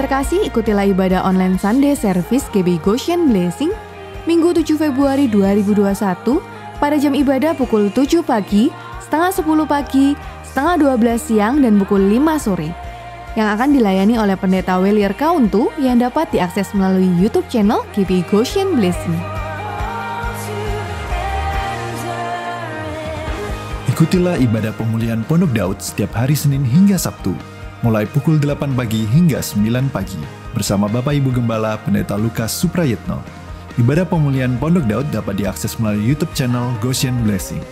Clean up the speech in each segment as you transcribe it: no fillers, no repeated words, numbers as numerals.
terkasih, ikutilah ibadah online Sunday Service GBI Goshen Blessing Minggu 7 Februari 2021 pada jam ibadah pukul 7 pagi, setengah 10 pagi, setengah 12 siang, dan pukul 5 sore. Yang akan dilayani oleh Pendeta Welir Kauntu yang dapat diakses melalui YouTube channel GBI Goshen Blessing. Ikutilah ibadah pemulihan Pondok Daud setiap hari Senin hingga Sabtu, mulai pukul 8 pagi hingga 9 pagi, bersama Bapak Ibu Gembala Pendeta Lukas Suprayitno. Ibadah pemulihan Pondok Daud dapat diakses melalui YouTube channel Goshen Blessing.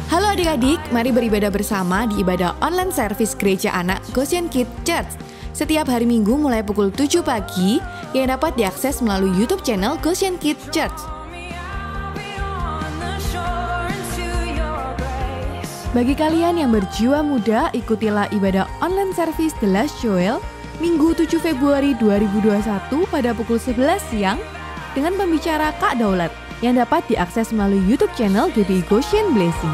Halo adik-adik, mari beribadah bersama di ibadah online service Gereja Anak Goshen Kids Church setiap hari Minggu mulai pukul 7 pagi yang dapat diakses melalui YouTube channel Goshen Kids Church. Bagi kalian yang berjiwa muda, ikutilah ibadah online service The Last Joel Minggu 7 Februari 2021 pada pukul 11 siang dengan pembicara Kak Daulat yang dapat diakses melalui YouTube channel GBI Goshen Blessing.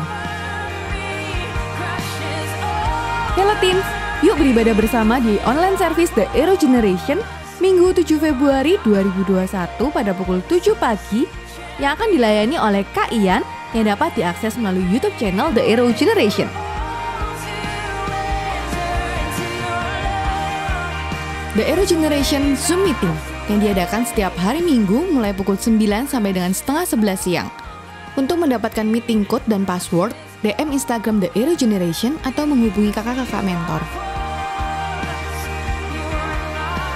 Hello teens, yuk beribadah bersama di online service The Hero Generation Minggu 7 Februari 2021 pada pukul 7 pagi yang akan dilayani oleh Kak Ian yang dapat diakses melalui YouTube channel The Hero Generation. The Hero Generation Zoom Meeting yang diadakan setiap hari Minggu mulai pukul 9 sampai dengan setengah 11 siang. Untuk mendapatkan meeting code dan password, DM Instagram The Hero Generation atau menghubungi kakak-kakak mentor.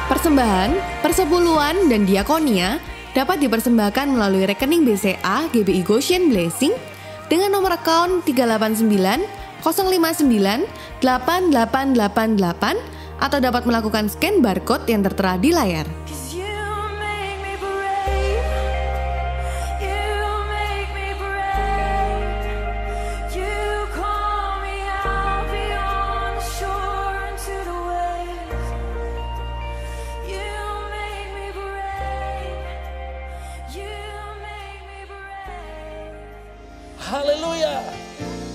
Persembahan, persepuluhan, dan diakonia dapat dipersembahkan melalui rekening BCA GBI Goshen Blessing dengan nomor akun 389 059 8888 atau dapat melakukan scan barcode yang tertera di layar. Haleluya.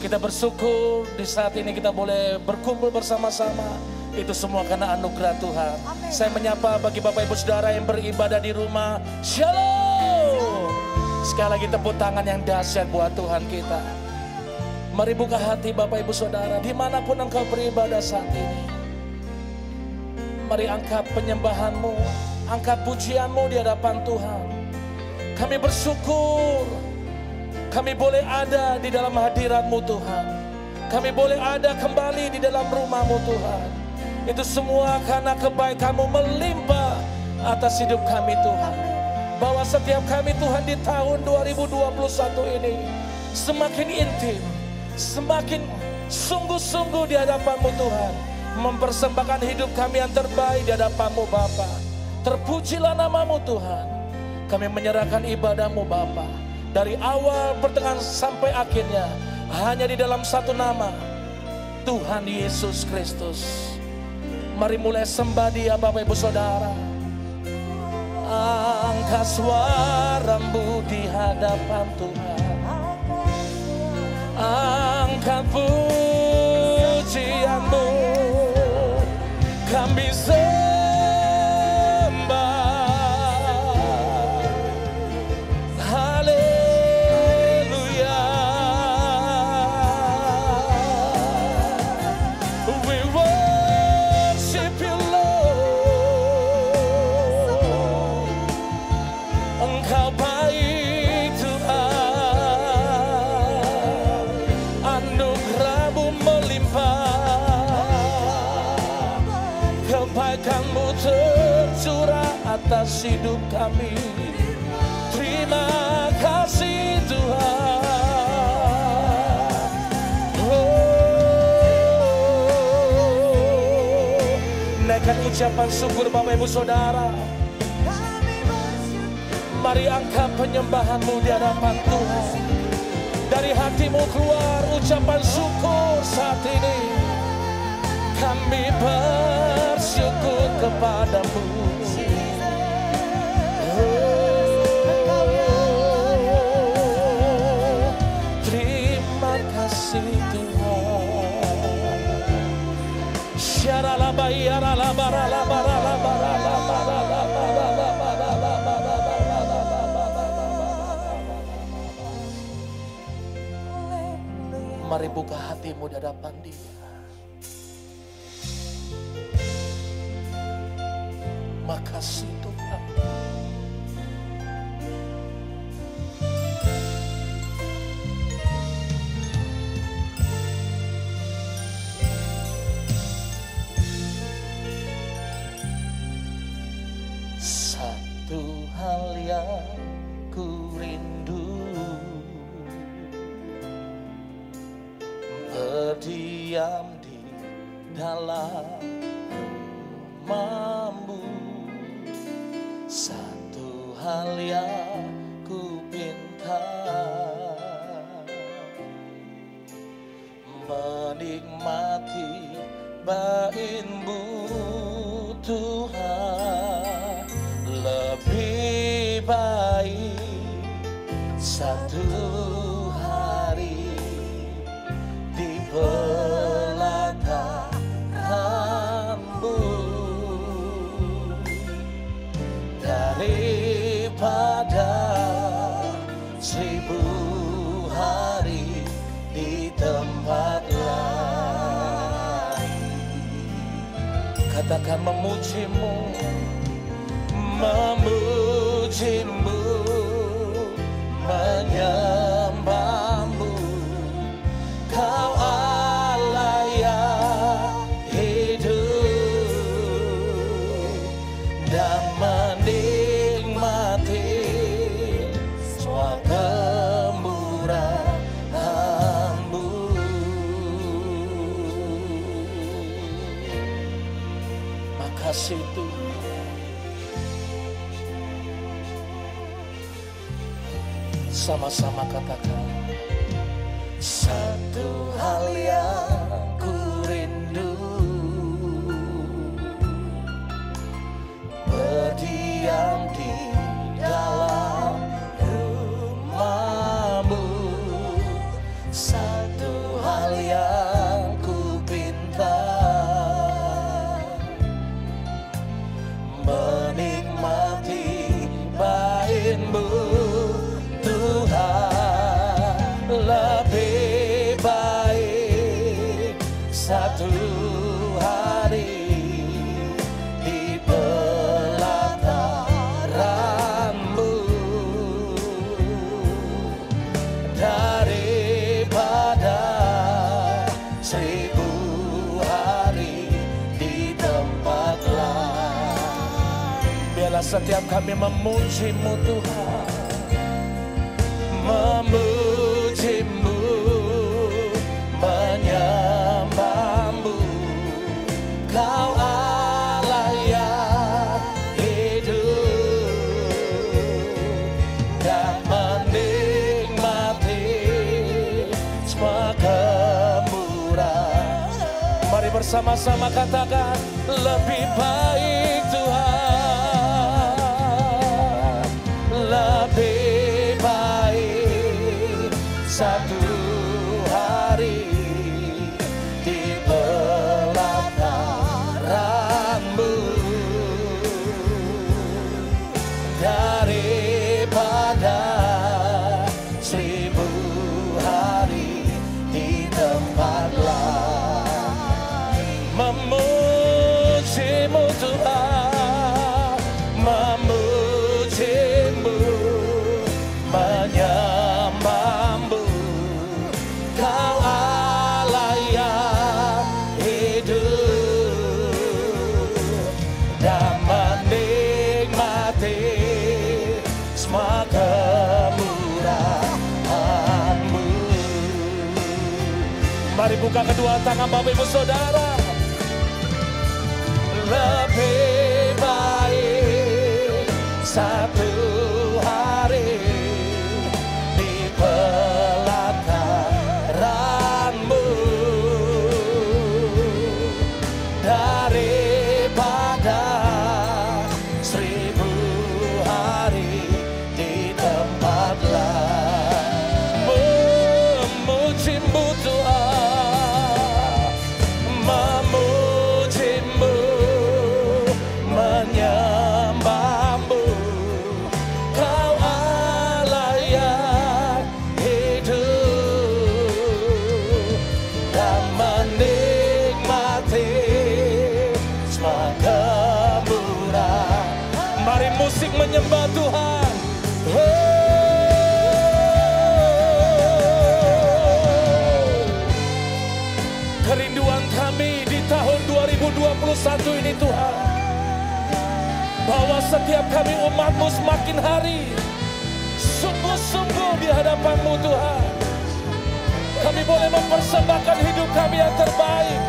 Kita bersyukur di saat ini kita boleh berkumpul bersama-sama. Itu semua karena anugerah Tuhan. Amen. Saya menyapa bagi Bapak Ibu Saudara yang beribadah di rumah. Shalom. Sekali lagi tepuk tangan yang dahsyat buat Tuhan kita. Mari buka hati Bapak Ibu Saudara dimanapun engkau beribadah saat ini. Mari angkat penyembahanmu, angkat pujianmu di hadapan Tuhan. Kami bersyukur kami boleh ada di dalam hadirat-Mu Tuhan. Kami boleh ada kembali di dalam rumah-Mu Tuhan. Itu semua karena kebaikan-Mu melimpah atas hidup kami Tuhan. Bahwa setiap kami Tuhan di tahun 2021 ini semakin intim, semakin sungguh-sungguh di hadapan-Mu Tuhan. Mempersembahkan hidup kami yang terbaik di hadapan-Mu Bapa. Terpujilah nama-Mu Tuhan. Kami menyerahkan ibadah-Mu Bapa. Dari awal, pertengahan sampai akhirnya hanya di dalam satu nama, Tuhan Yesus Kristus. Mari mulai sembah Dia Bapak Ibu Saudara. Angkat suaramu di hadapan Tuhan. Angkat pujianmu. Kami atas hidup kami. Terima kasih Tuhan. Naikkan ucapan syukur Bapak Ibu Saudara. Mari angkat penyembahanmu di hadapan Tuhan. Dari hatimu keluar ucapan syukur saat ini. Kami bersyukur kepadamu. Terima kasih Tuhan. Mari buka hatimu di hadapan Dia. Makasih Tuhan. Satu hal yang ku rindu, berdiam di dalam rumah-Mu. Satu hal yang ku pinta, menikmati bait-Mu Tuhan. Lebih baik satu hari di pelataran-Mu daripada 1000 hari di tempat lain. Katakan memuji-Mu, memuji-Mu, menyembah-Mu. Kau Allah yang hidup dan menikmati semua kemurahan-Mu. Makasih Tuhan. Sama-sama katakan, satu hal yang ku rindu, berdiam di dalam rumah-Mu. Satu hal yang ku pinta, menikmati bait-Mu Tuhan. Lebih baik satu hari di pelataran-Mu daripada 1000 hari di tempat lain. Biarlah setiap kami memuji-Mu Tuhan, memuji-Mu, menyembah-Mu. Kau Allah yang hidup dan menikmati semua kemurahan. Mari bersama-sama katakan, lebih baik Tuhan, lebih baik satu hari di pelataran-Mu daripada 1000 hari di tempat lain. Memuji-Mu Tuhan, memuji-Mu, menyembah-Mu. Kau Allah yang hidup dan menikmati semua kemurahan-Mu. Mari buka kedua tangan Bapak Ibu Saudara. Lebih baik satu hari di pelataran-Mu daripada 1000 hari di tempat lain. Memuji-Mu Tuhan, menyembah Tuhan. Kerinduan kami di tahun 2021 ini Tuhan, bahwa setiap kami umat-Mu semakin hari sungguh-sungguh di hadapan-Mu Tuhan. Kami boleh mempersembahkan hidup kami yang terbaik.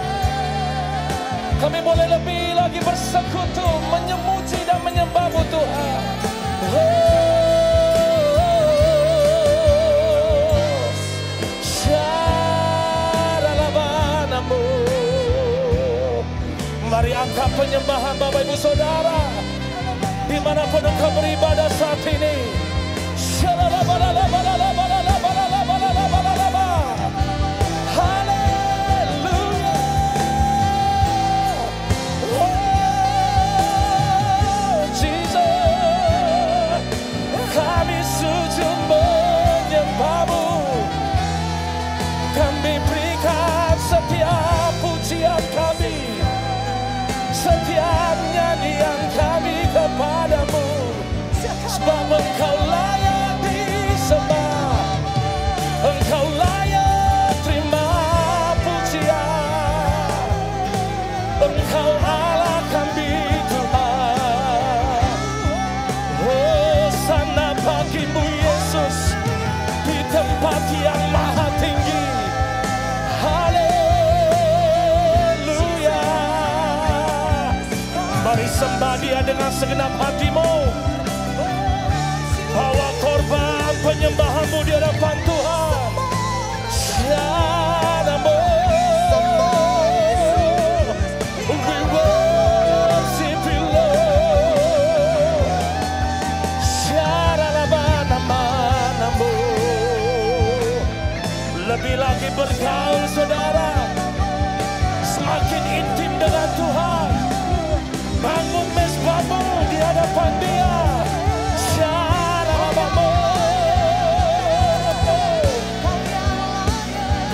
Kami boleh lebih lagi bersekutu, menyemuji dan menyembah-Mu Tuhan. Mari angkat penyembahan Bapak Ibu Saudara dimanapun engkau beribadah saat ini. Haleluya. Oh Jesus, kami sujud menyembah-Mu. Kami berikan setiap pujian kami, setiap nyanyian kami kepada-Mu, sebab Engkau layak disembah, Engkau layak terima pujian, Engkau Allah kami Tuhan. Hosana bagi-Mu Yesus di tempat yang maha tinggi. Mari sembah Dia dengan segenap hatimu. Bawa korban penyembahanmu di hadapan Tuhan. Syadamu, we worship you Lord. Syadalabanamanamu. Lebih lagi bergaul saudara, semakin intim dengan Tuhan. Bangun mezbahmu di hadapan Dia. Syarabamu.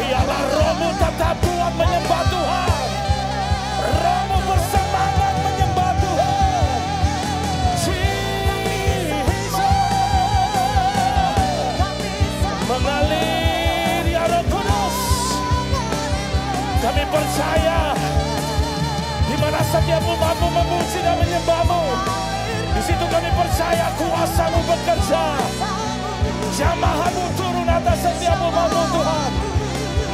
Biarlah rohmu tetap kuat menyembah Tuhan. Rohmu bersemangat menyembah Tuhan. Jesus. Mengalir ya Roh Kudus. Kami percaya di mana setiap umat-Mu memuji dan menyembah-Mu, di situ kami percaya kuasa-Mu bekerja. Jamaah-Mu turun atas setiap umat-Mu Tuhan,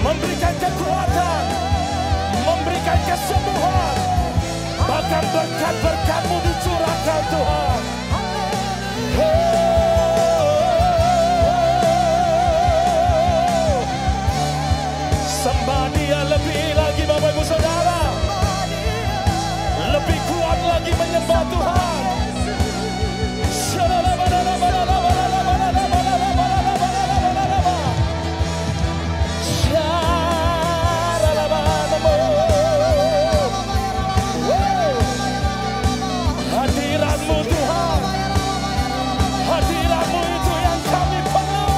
memberikan kekuatan, memberikan kesembuhan, bahkan berkat-berkat-Mu dicurahkan Tuhan. Sembah Dia lebih lagi Bapak Ibu Saudara, lebih kuat lagi menyembah Tuhan. Hadirat-Mu Tuhan, hadirat-Mu itu yang kami perlu.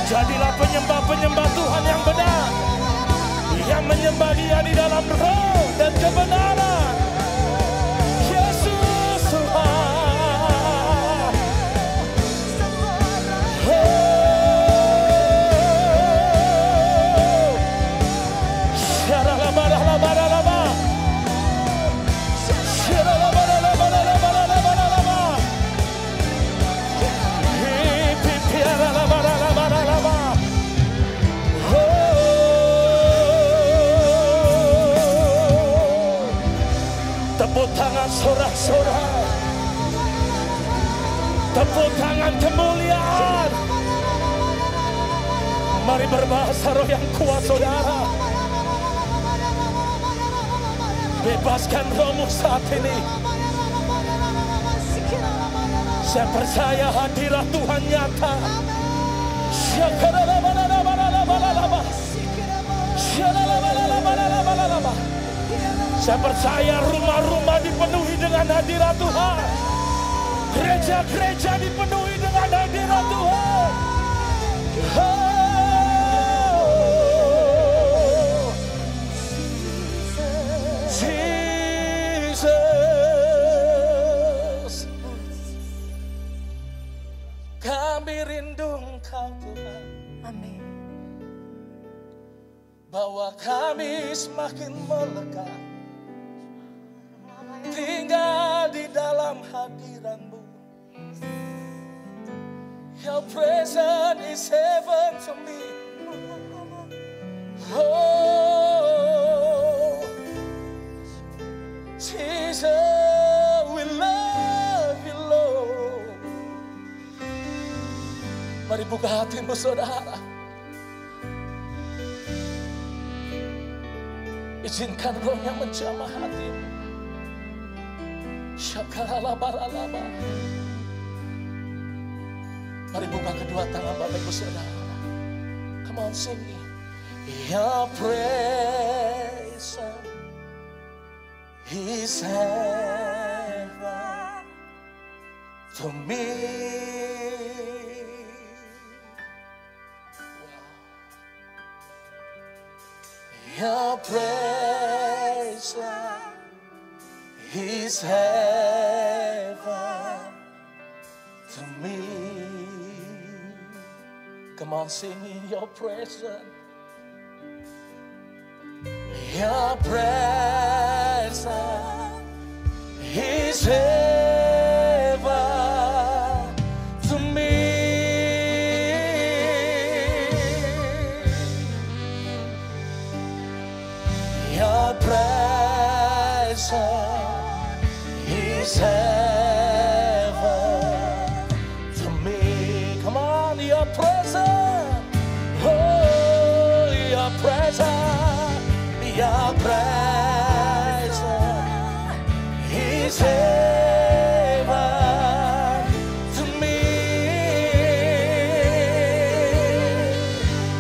Jadilah penyembah-penyembah Tuhan yang benar, yang menyembah Dia di dalam roh dan kebenaran. Yesus Tuhan. Syaralabaralabaralaba. Syaralabaralabaralabaralaba. Hipipiaralabaralabaralaba. Tepuk tangan sorak-sorak, tepuk tangan kemuliaan. Mari berbahasa roh yang kuat saudara. Bebaskan rohmu saat ini. Saya percaya hadirat Tuhan nyata. Saya percaya rumah-rumah dipenuhi dengan hadirat Tuhan. Gereja-gereja dipenuhi dengan hadirat Tuhan. Jesus, kami rindu Engkau Tuhan. Amin. Bawa kami semakin melekat, tinggal di dalam hadirat-Mu. Your presence is heaven to me. Oh, Jesus, we love you, Lord. Mari buka hatimu, saudara. Izinkan Roh-Nya menjamah hatimu. Syakaralabaralaba. Mari buka kedua tangan Bapak Ibu Saudara. Come on, sing it. Your presence is heaven to me. Your presence is heaven to me. Come on, sing in your presence. Your presence is heaven to me. Your presence is heaven to me. Come on, your presence. Oh, your presence. Your presence is heaven to me.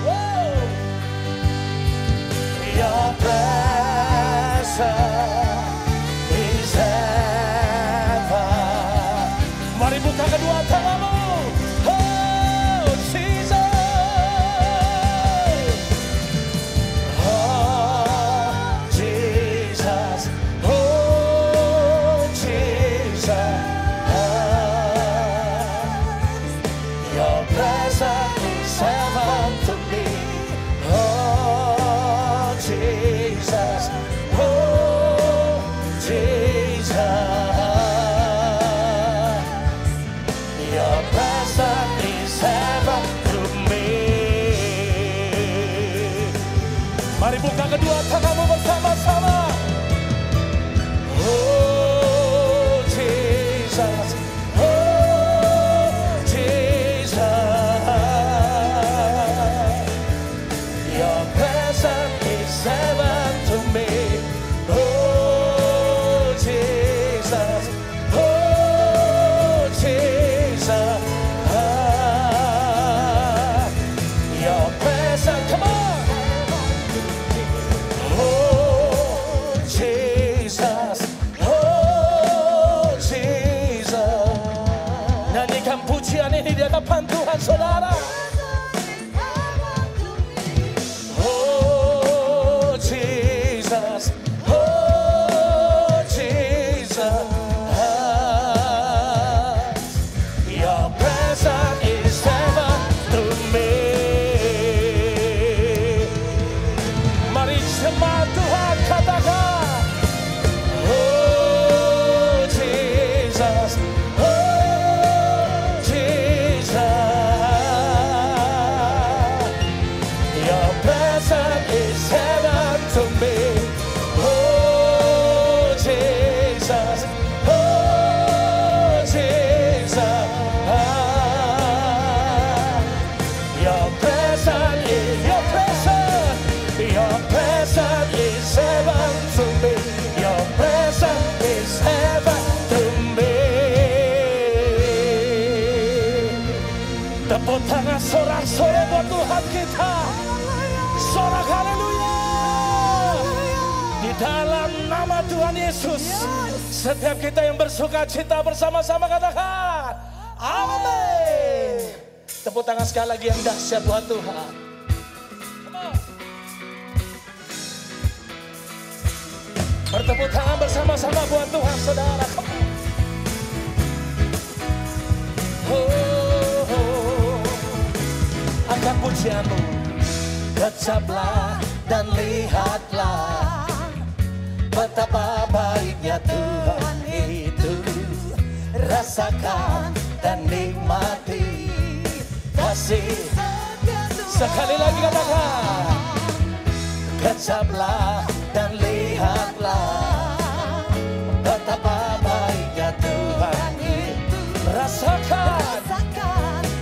Whoa. Your presence is heaven. Mari buka kedua tanganmu. Oh, Jesus. Oh, Jesus. Oh, Jesus. Your presence is heaven to me. Oh, Jesus. Oh, Jesus. Your presence is heaven to me. Mari buka kedua tanganmu bersama-sama. Oh, Jesus. Oh, Jesus. Your presence is heaven to me. Oh, Jesus. Oh, Jesus. Your presence, come on. Oh, Jesus. Oh, Jesus. Nyanyikan pujian ini di hadapan Tuhan, saudara. Oh, Jesus. Oh, Jesus. Your presence is heaven to me. Mari jemaat Tuhan katakan. Oh, Jesus. Oh, Jesus. Your presence is heaven to me. Oh, Jesus. Oh, Jesus. Your presence is, your presence is Yesus. Setiap kita yang bersuka cita bersama-sama katakan amin. Tepuk tangan sekali lagi yang dahsyat buat Tuhan. Bertepuk tangan bersama-sama buat Tuhan, saudara. Angkat pujianmu. Kecaplah dan lihatlah betapa baiknya Tuhan itu. Rasakan dan nikmati kasih. Sekali lagi katakan. Kecaplah dan lihatlah betapa baiknya Tuhan itu. Rasakan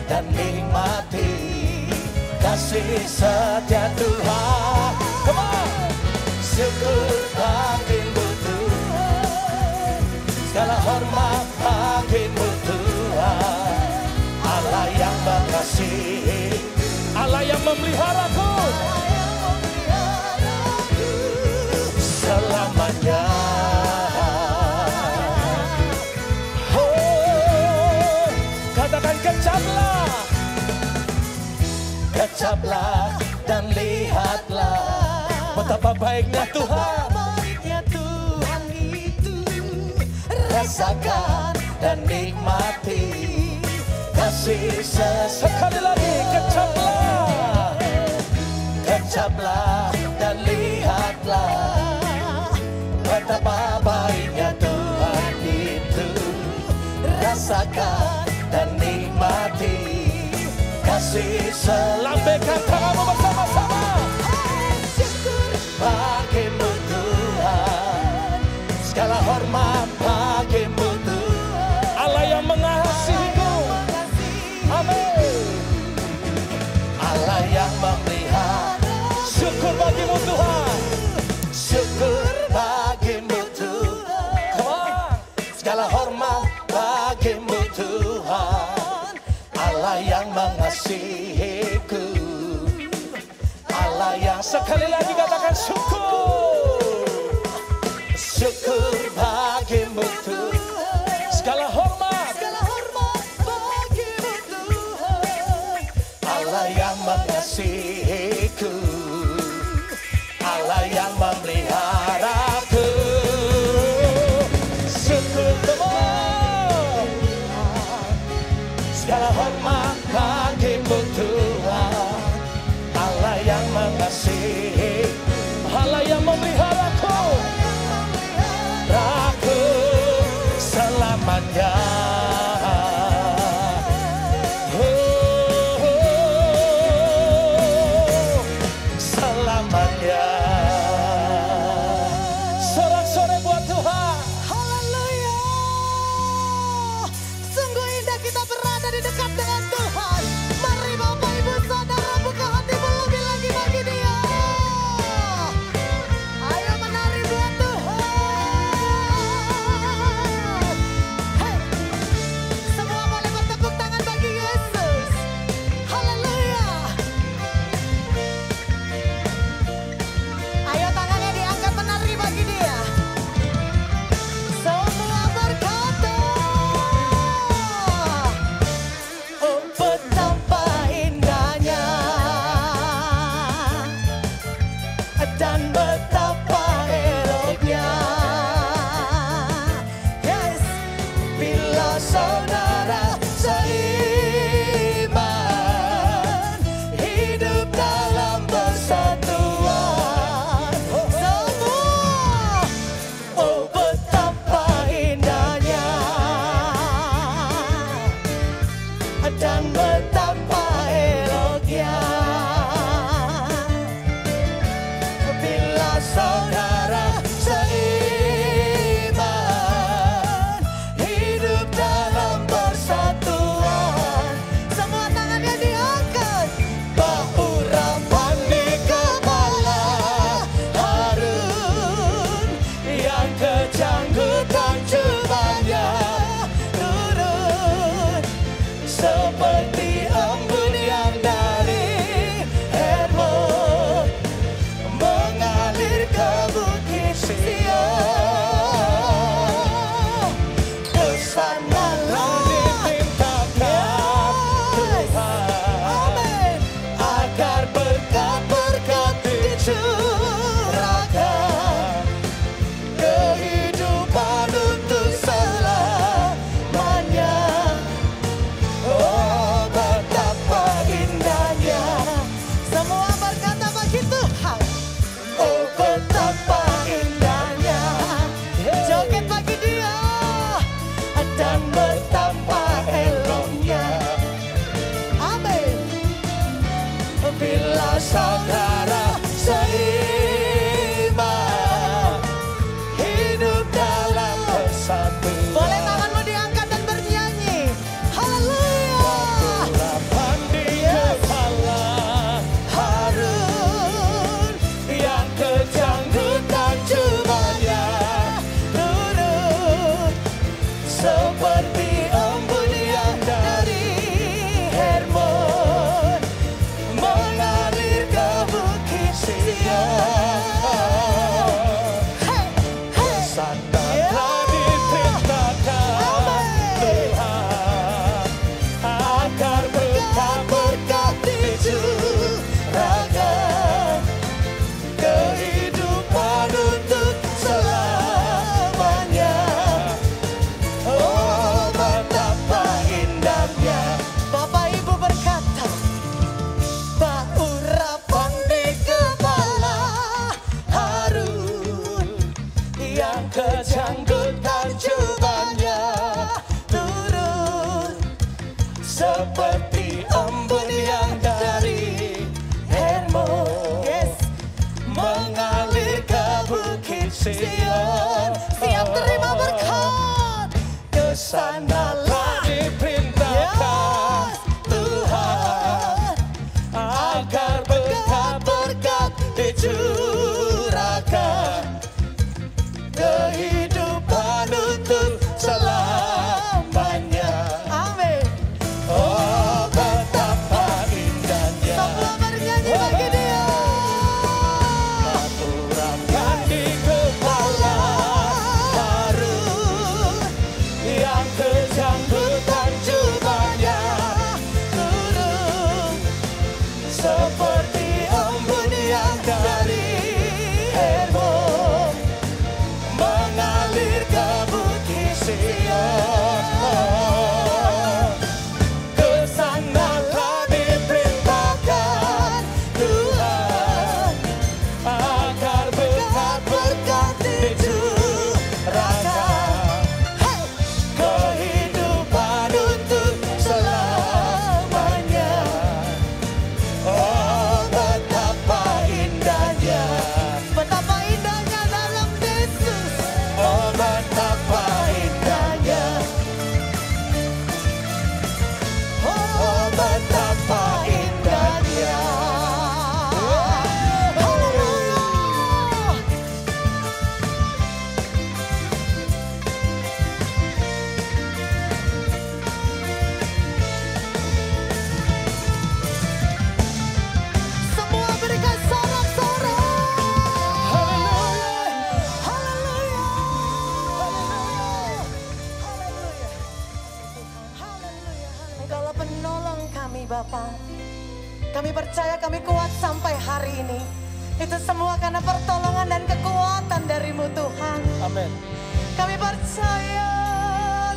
dan nikmati kasih setia Tuhan. Come on. Syukur bagimu Tuhan, segala hormat bagimu Tuhan. Allah yang mengasihi, Allah yang memeliharaku selamanya. Oh, katakan kecaplah. Kecaplah dan lihatlah betapa baiknya Tuhan. Rasakan dan nikmati kasih. Sekali lagi kecaplah. Kecaplah dan lihatlah betapa baiknya Tuhan itu. Rasakan dan nikmati kasih. Selambaikan tanganmu bersama-sama. Syukur bagimu Tuhan, segala hormat bagimu Tuhan. Allah yang mengasihiku. Amin. Allah yang memelihara. Syukur bagimu Tuhan. Syukur bagimu Tuhan. Come on. Segala hormat bagimu Tuhan. Allah yang mengasihiku. Allah yang, sekali lagi katakan syukur. Syukur bagimu Tuhan. Segala hormat bagimu Tuhan. Allah yang mengasihiku. Allah yang memeliharaku. Syukur Tuhan. Segala hormat bagimu Tuhan. Allah yang mengasihi, Allah yang memeliharaku, aku selamanya. Selamanya. Sorak-sorai buat Tuhan. Haleluya. Sungguh indah kita berada di dekat dengan Tuhan. Mari Bapak Ibu Saudara buka hatimu lebih lagi bagi Dia. Ayo menari buat Tuhan. Hey. Semua boleh bertepuk tangan bagi Yesus. Haleluya. Ayo tangannya diangkat menari bagi Dia. Semua berkata, oh betapa indahnya dan betapa eloknya. Yes, bila saudara seiman hidup dalam persatuan. Semua, oh betapa indahnya dan betapa eloknya bila saudara seiman hidup dalam persatuan. Semua tangannya diangkat. Bahu rapat di kepala Harun, yang kejanggutan jubahnya turun seperti embun yang dari Hermon mengalir ke bukit Sion. Sion. Siap terima berkat. Kesanalah diperintahkan Tuhan, agar berkat-berkat dicurahkan, kehidupan untuk selamanya. Amin. Oh, betapa indahnya. Semua bernyanyi bagi dia. Aturankan di kepala baru, yang kejam hutan jubahnya turun, seperti embun yang dari Hermon mengalir ke bukit Sion. Kesanalah diperintahkan Tuhan, agar berkat-berkat dicurahkan, kehidupan untuk selamanya. Oh, betapa indahnya. Betapa indahnya dalam Yesus. Oh, betapa indahnya. Oh, betapa indahnya. Haleluya. Semua berikan sorak-sorak. Haleluya. Haleluya. Haleluya. Haleluya. Engkaulah penolong kami Bapa. Kami percaya kami kuat sampai hari ini. Itu semua karena pertolongan dan kekuatan dari-Mu Tuhan. Amin. Kami percaya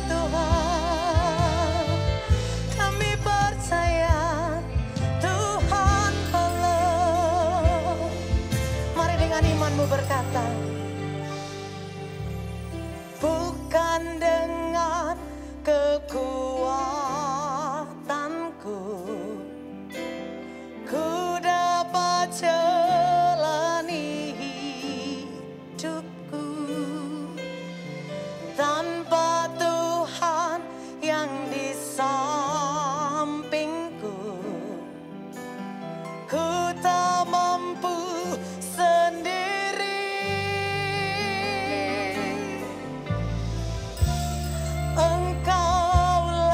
Tuhan. Kami percaya Tuhan Allah. Mari dengan imanmu berkata, bukan dengan kekuatanku ku dapat jalani hidupku, tanpa Tuhan yang di sampingku ku tak mampu sendiri. Engkaulah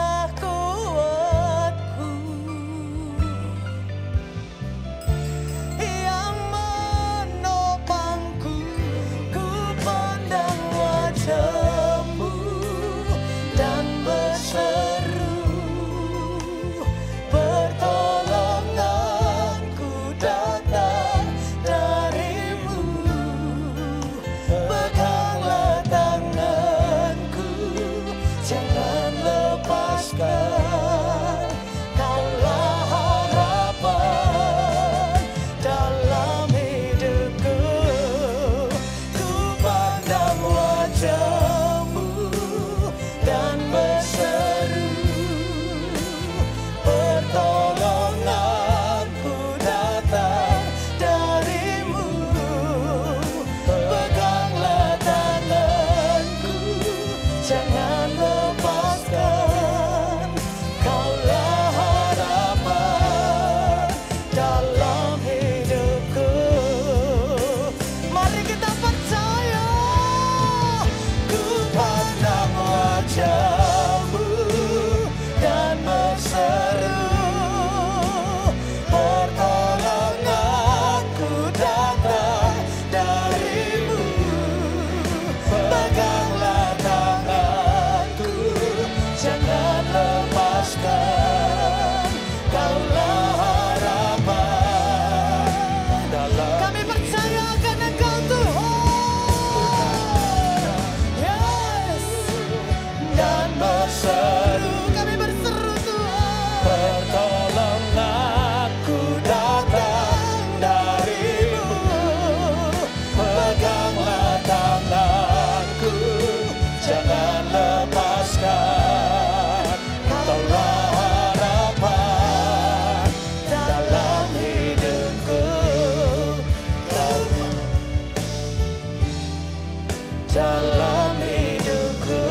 dalam hidupku.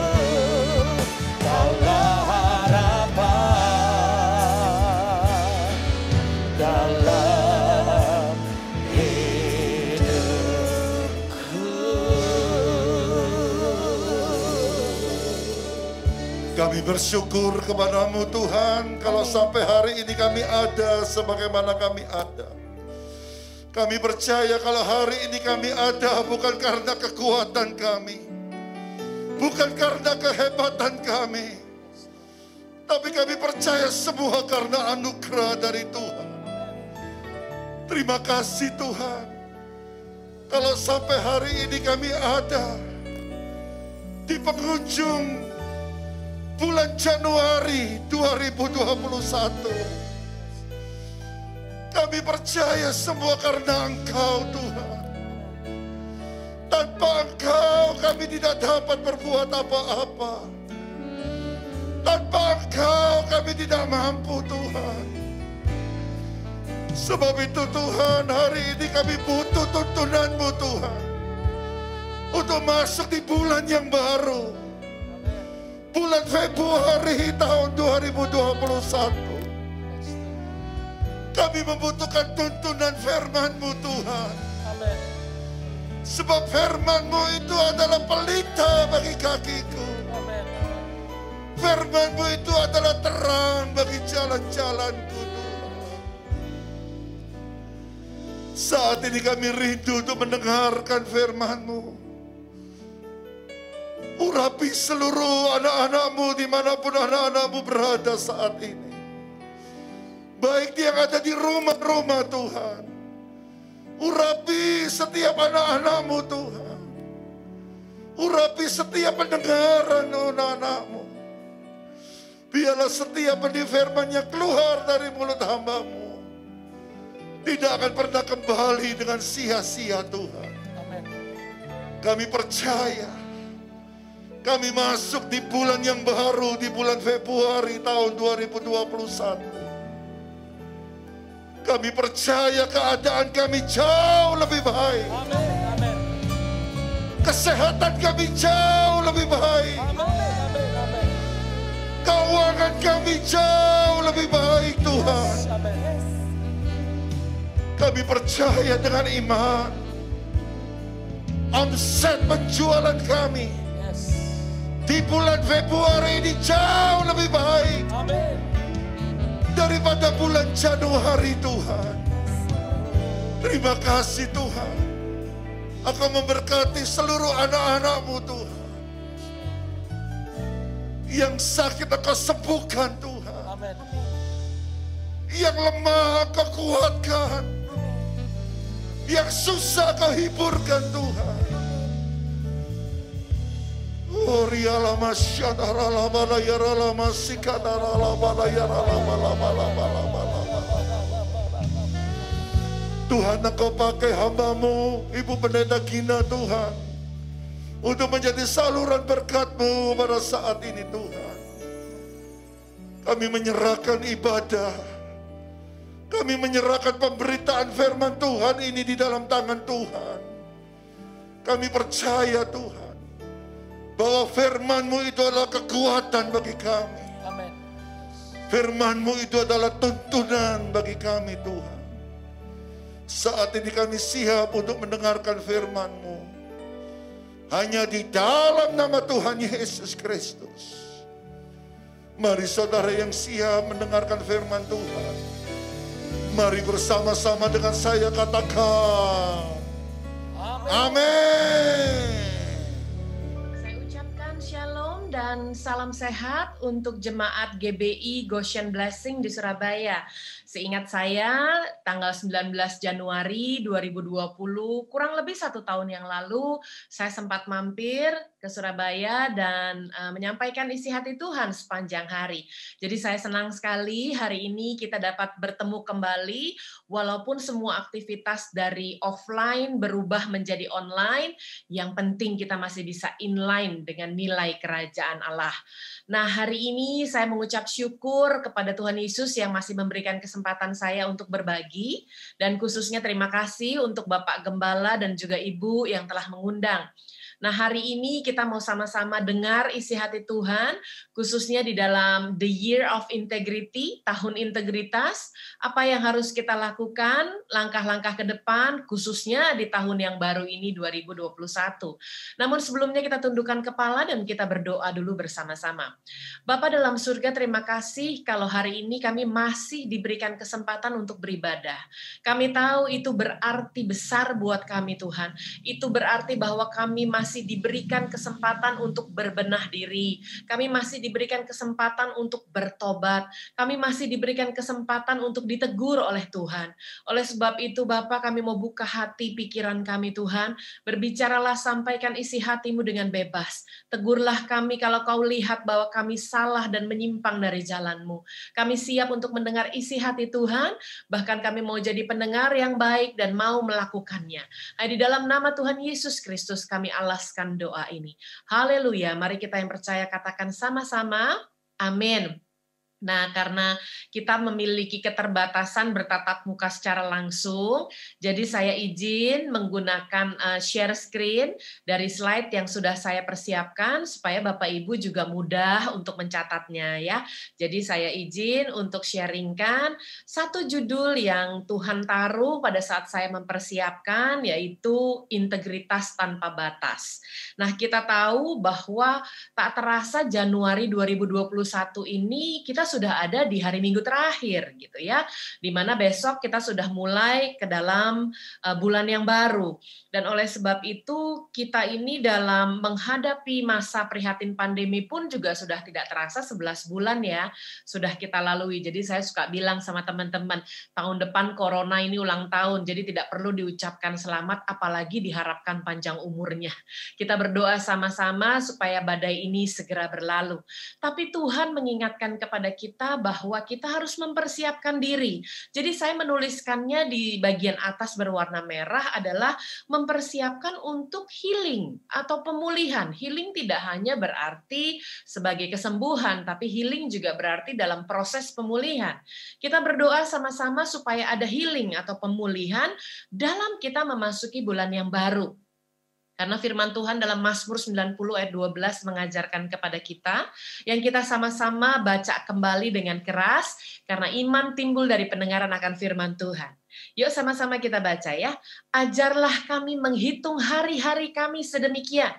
Kaulah harapan dalam hidupku. Kami bersyukur kepadamu Tuhan, kalau sampai hari ini kami ada sebagaimana kami ada. Kami percaya kalau hari ini kami ada bukan karena kekuatan kami, bukan karena kehebatan kami, tapi kami percaya semua karena anugerah dari Tuhan. Terima kasih Tuhan, kalau sampai hari ini kami ada di penghujung bulan Januari 2021. Kami percaya semua karena Engkau Tuhan. Tanpa Engkau kami tidak dapat berbuat apa-apa. Tanpa Engkau kami tidak mampu Tuhan. Sebab itu Tuhan, hari ini kami butuh tuntunan-Mu Tuhan, untuk masuk di bulan yang baru, bulan Februari tahun 2021. Kami membutuhkan tuntunan firman-Mu Tuhan. Amin. Sebab firman-Mu itu adalah pelita bagi kakiku. Amin. Firman-Mu itu adalah terang bagi jalan-jalanku Tuhan. Saat ini kami rindu untuk mendengarkan firman-Mu. Urapi seluruh anak-anak-Mu dimanapun anak-anak-Mu berada saat ini. Baik yang ada di rumah-rumah Tuhan. Urapi setiap anak-anak-Mu Tuhan. Urapi setiap pendengaran anak-anak-Mu. Biarlah setiap benih firman yang keluar dari mulut hamba-Mu tidak akan pernah kembali dengan sia-sia Tuhan. Amin. Kami percaya kami masuk di bulan yang baru, di bulan Februari tahun 2021. Kami percaya keadaan kami jauh lebih baik. Amin. Amin. Kesehatan kami jauh lebih baik. Amin. Amin. Amin. Keuangan kami jauh lebih baik Tuhan. Amin. Kami percaya dengan iman, omset penjualan kami Yes. di bulan Februari ini jauh lebih baik Amin. daripada bulan Januari Tuhan. Terima kasih Tuhan. Engkau memberkati seluruh anak-anak-Mu Tuhan. Yang sakit Engkau sembuhkan Tuhan. Amin. Yang lemah Engkau kuatkan. Yang susah Engkau hiburkan Tuhan. Tuhan Engkau pakai hamba-Mu, Ibu Pendeta Gina Tuhan, untuk menjadi saluran berkat-Mu pada saat ini Tuhan. Kami menyerahkan ibadah, kami menyerahkan pemberitaan firman Tuhan ini di dalam tangan Tuhan. Kami percaya Tuhan, bahwa firman-Mu itu adalah kekuatan bagi kami. Amin. Firman-Mu itu adalah tuntunan bagi kami Tuhan. Saat ini kami siap untuk mendengarkan firman-Mu. Hanya di dalam nama Tuhan Yesus Kristus. Mari saudara yang siap mendengarkan firman Tuhan, mari bersama-sama dengan saya katakan Amin. Saya ucapkan shalom dan salam sehat untuk jemaat GBI Goshen Blessing di Surabaya. Seingat saya, tanggal 19 Januari 2020, kurang lebih 1 tahun yang lalu, saya sempat mampir ke Surabaya dan menyampaikan isi hati Tuhan sepanjang hari. Jadi saya senang sekali hari ini kita dapat bertemu kembali, walaupun semua aktivitas dari offline berubah menjadi online, yang penting kita masih bisa inline dengan nilai kerajaan Allah. Allah. Nah, hari ini saya mengucap syukur kepada Tuhan Yesus yang masih memberikan kesempatan saya untuk berbagi, dan khususnya terima kasih untuk Bapak Gembala dan juga Ibu yang telah mengundang. Nah, hari ini kita mau sama-sama dengar isi hati Tuhan, khususnya di dalam The Year of Integrity, tahun integritas, apa yang harus kita lakukan, langkah-langkah ke depan, khususnya di tahun yang baru ini 2021. Namun sebelumnya kita tundukkan kepala dan kita berdoa dulu bersama-sama. Bapa dalam surga, terima kasih kalau hari ini kami masih diberikan kesempatan untuk beribadah. Kami tahu itu berarti besar buat kami Tuhan. Itu berarti bahwa kami masih diberikan kesempatan untuk berbenah diri. Kami masih diberikan kesempatan untuk bertobat. Kami masih diberikan kesempatan untuk ditegur oleh Tuhan. Oleh sebab itu Bapa, kami mau buka hati pikiran kami Tuhan. Berbicaralah, sampaikan isi hatimu dengan bebas. Tegurlah kami kalau kau lihat bahwa kami salah dan menyimpang dari jalan-Mu. Kami siap untuk mendengar isi hati Tuhan, bahkan kami mau jadi pendengar yang baik dan mau melakukannya. Di dalam nama Tuhan Yesus Kristus kami alaskan doa ini. Haleluya. Mari kita yang percaya katakan sama-sama. Amin. Nah, karena kita memiliki keterbatasan bertatap muka secara langsung, jadi saya izin menggunakan share screen dari slide yang sudah saya persiapkan supaya Bapak Ibu juga mudah untuk mencatatnya ya. Jadi saya izin untuk sharingkan satu judul yang Tuhan taruh pada saat saya mempersiapkan, yaitu integritas tanpa batas. Nah, kita tahu bahwa tak terasa Januari 2021 ini kita sudah ada di hari Minggu terakhir gitu ya, di mana besok kita sudah mulai ke dalam bulan yang baru. Dan oleh sebab itu kita ini dalam menghadapi masa prihatin pandemi pun juga sudah tidak terasa 11 bulan ya sudah kita lalui. Jadi saya suka bilang sama teman-teman, tahun depan corona ini ulang tahun, jadi tidak perlu diucapkan selamat apalagi diharapkan panjang umurnya. Kita berdoa sama-sama supaya badai ini segera berlalu. Tapi Tuhan mengingatkan kepada kita bahwa kita harus mempersiapkan diri. Jadi saya menuliskannya di bagian atas berwarna merah adalah mempersiapkan untuk healing atau pemulihan. Healing tidak hanya berarti sebagai kesembuhan, tapi healing juga berarti dalam proses pemulihan. Kita berdoa sama-sama supaya ada healing atau pemulihan dalam kita memasuki bulan yang baru. Karena firman Tuhan dalam Mazmur 90 ayat 12 mengajarkan kepada kita, yang kita sama-sama baca kembali dengan keras, karena iman timbul dari pendengaran akan firman Tuhan. Yuk sama-sama kita baca ya. Ajarlah kami menghitung hari-hari kami sedemikian,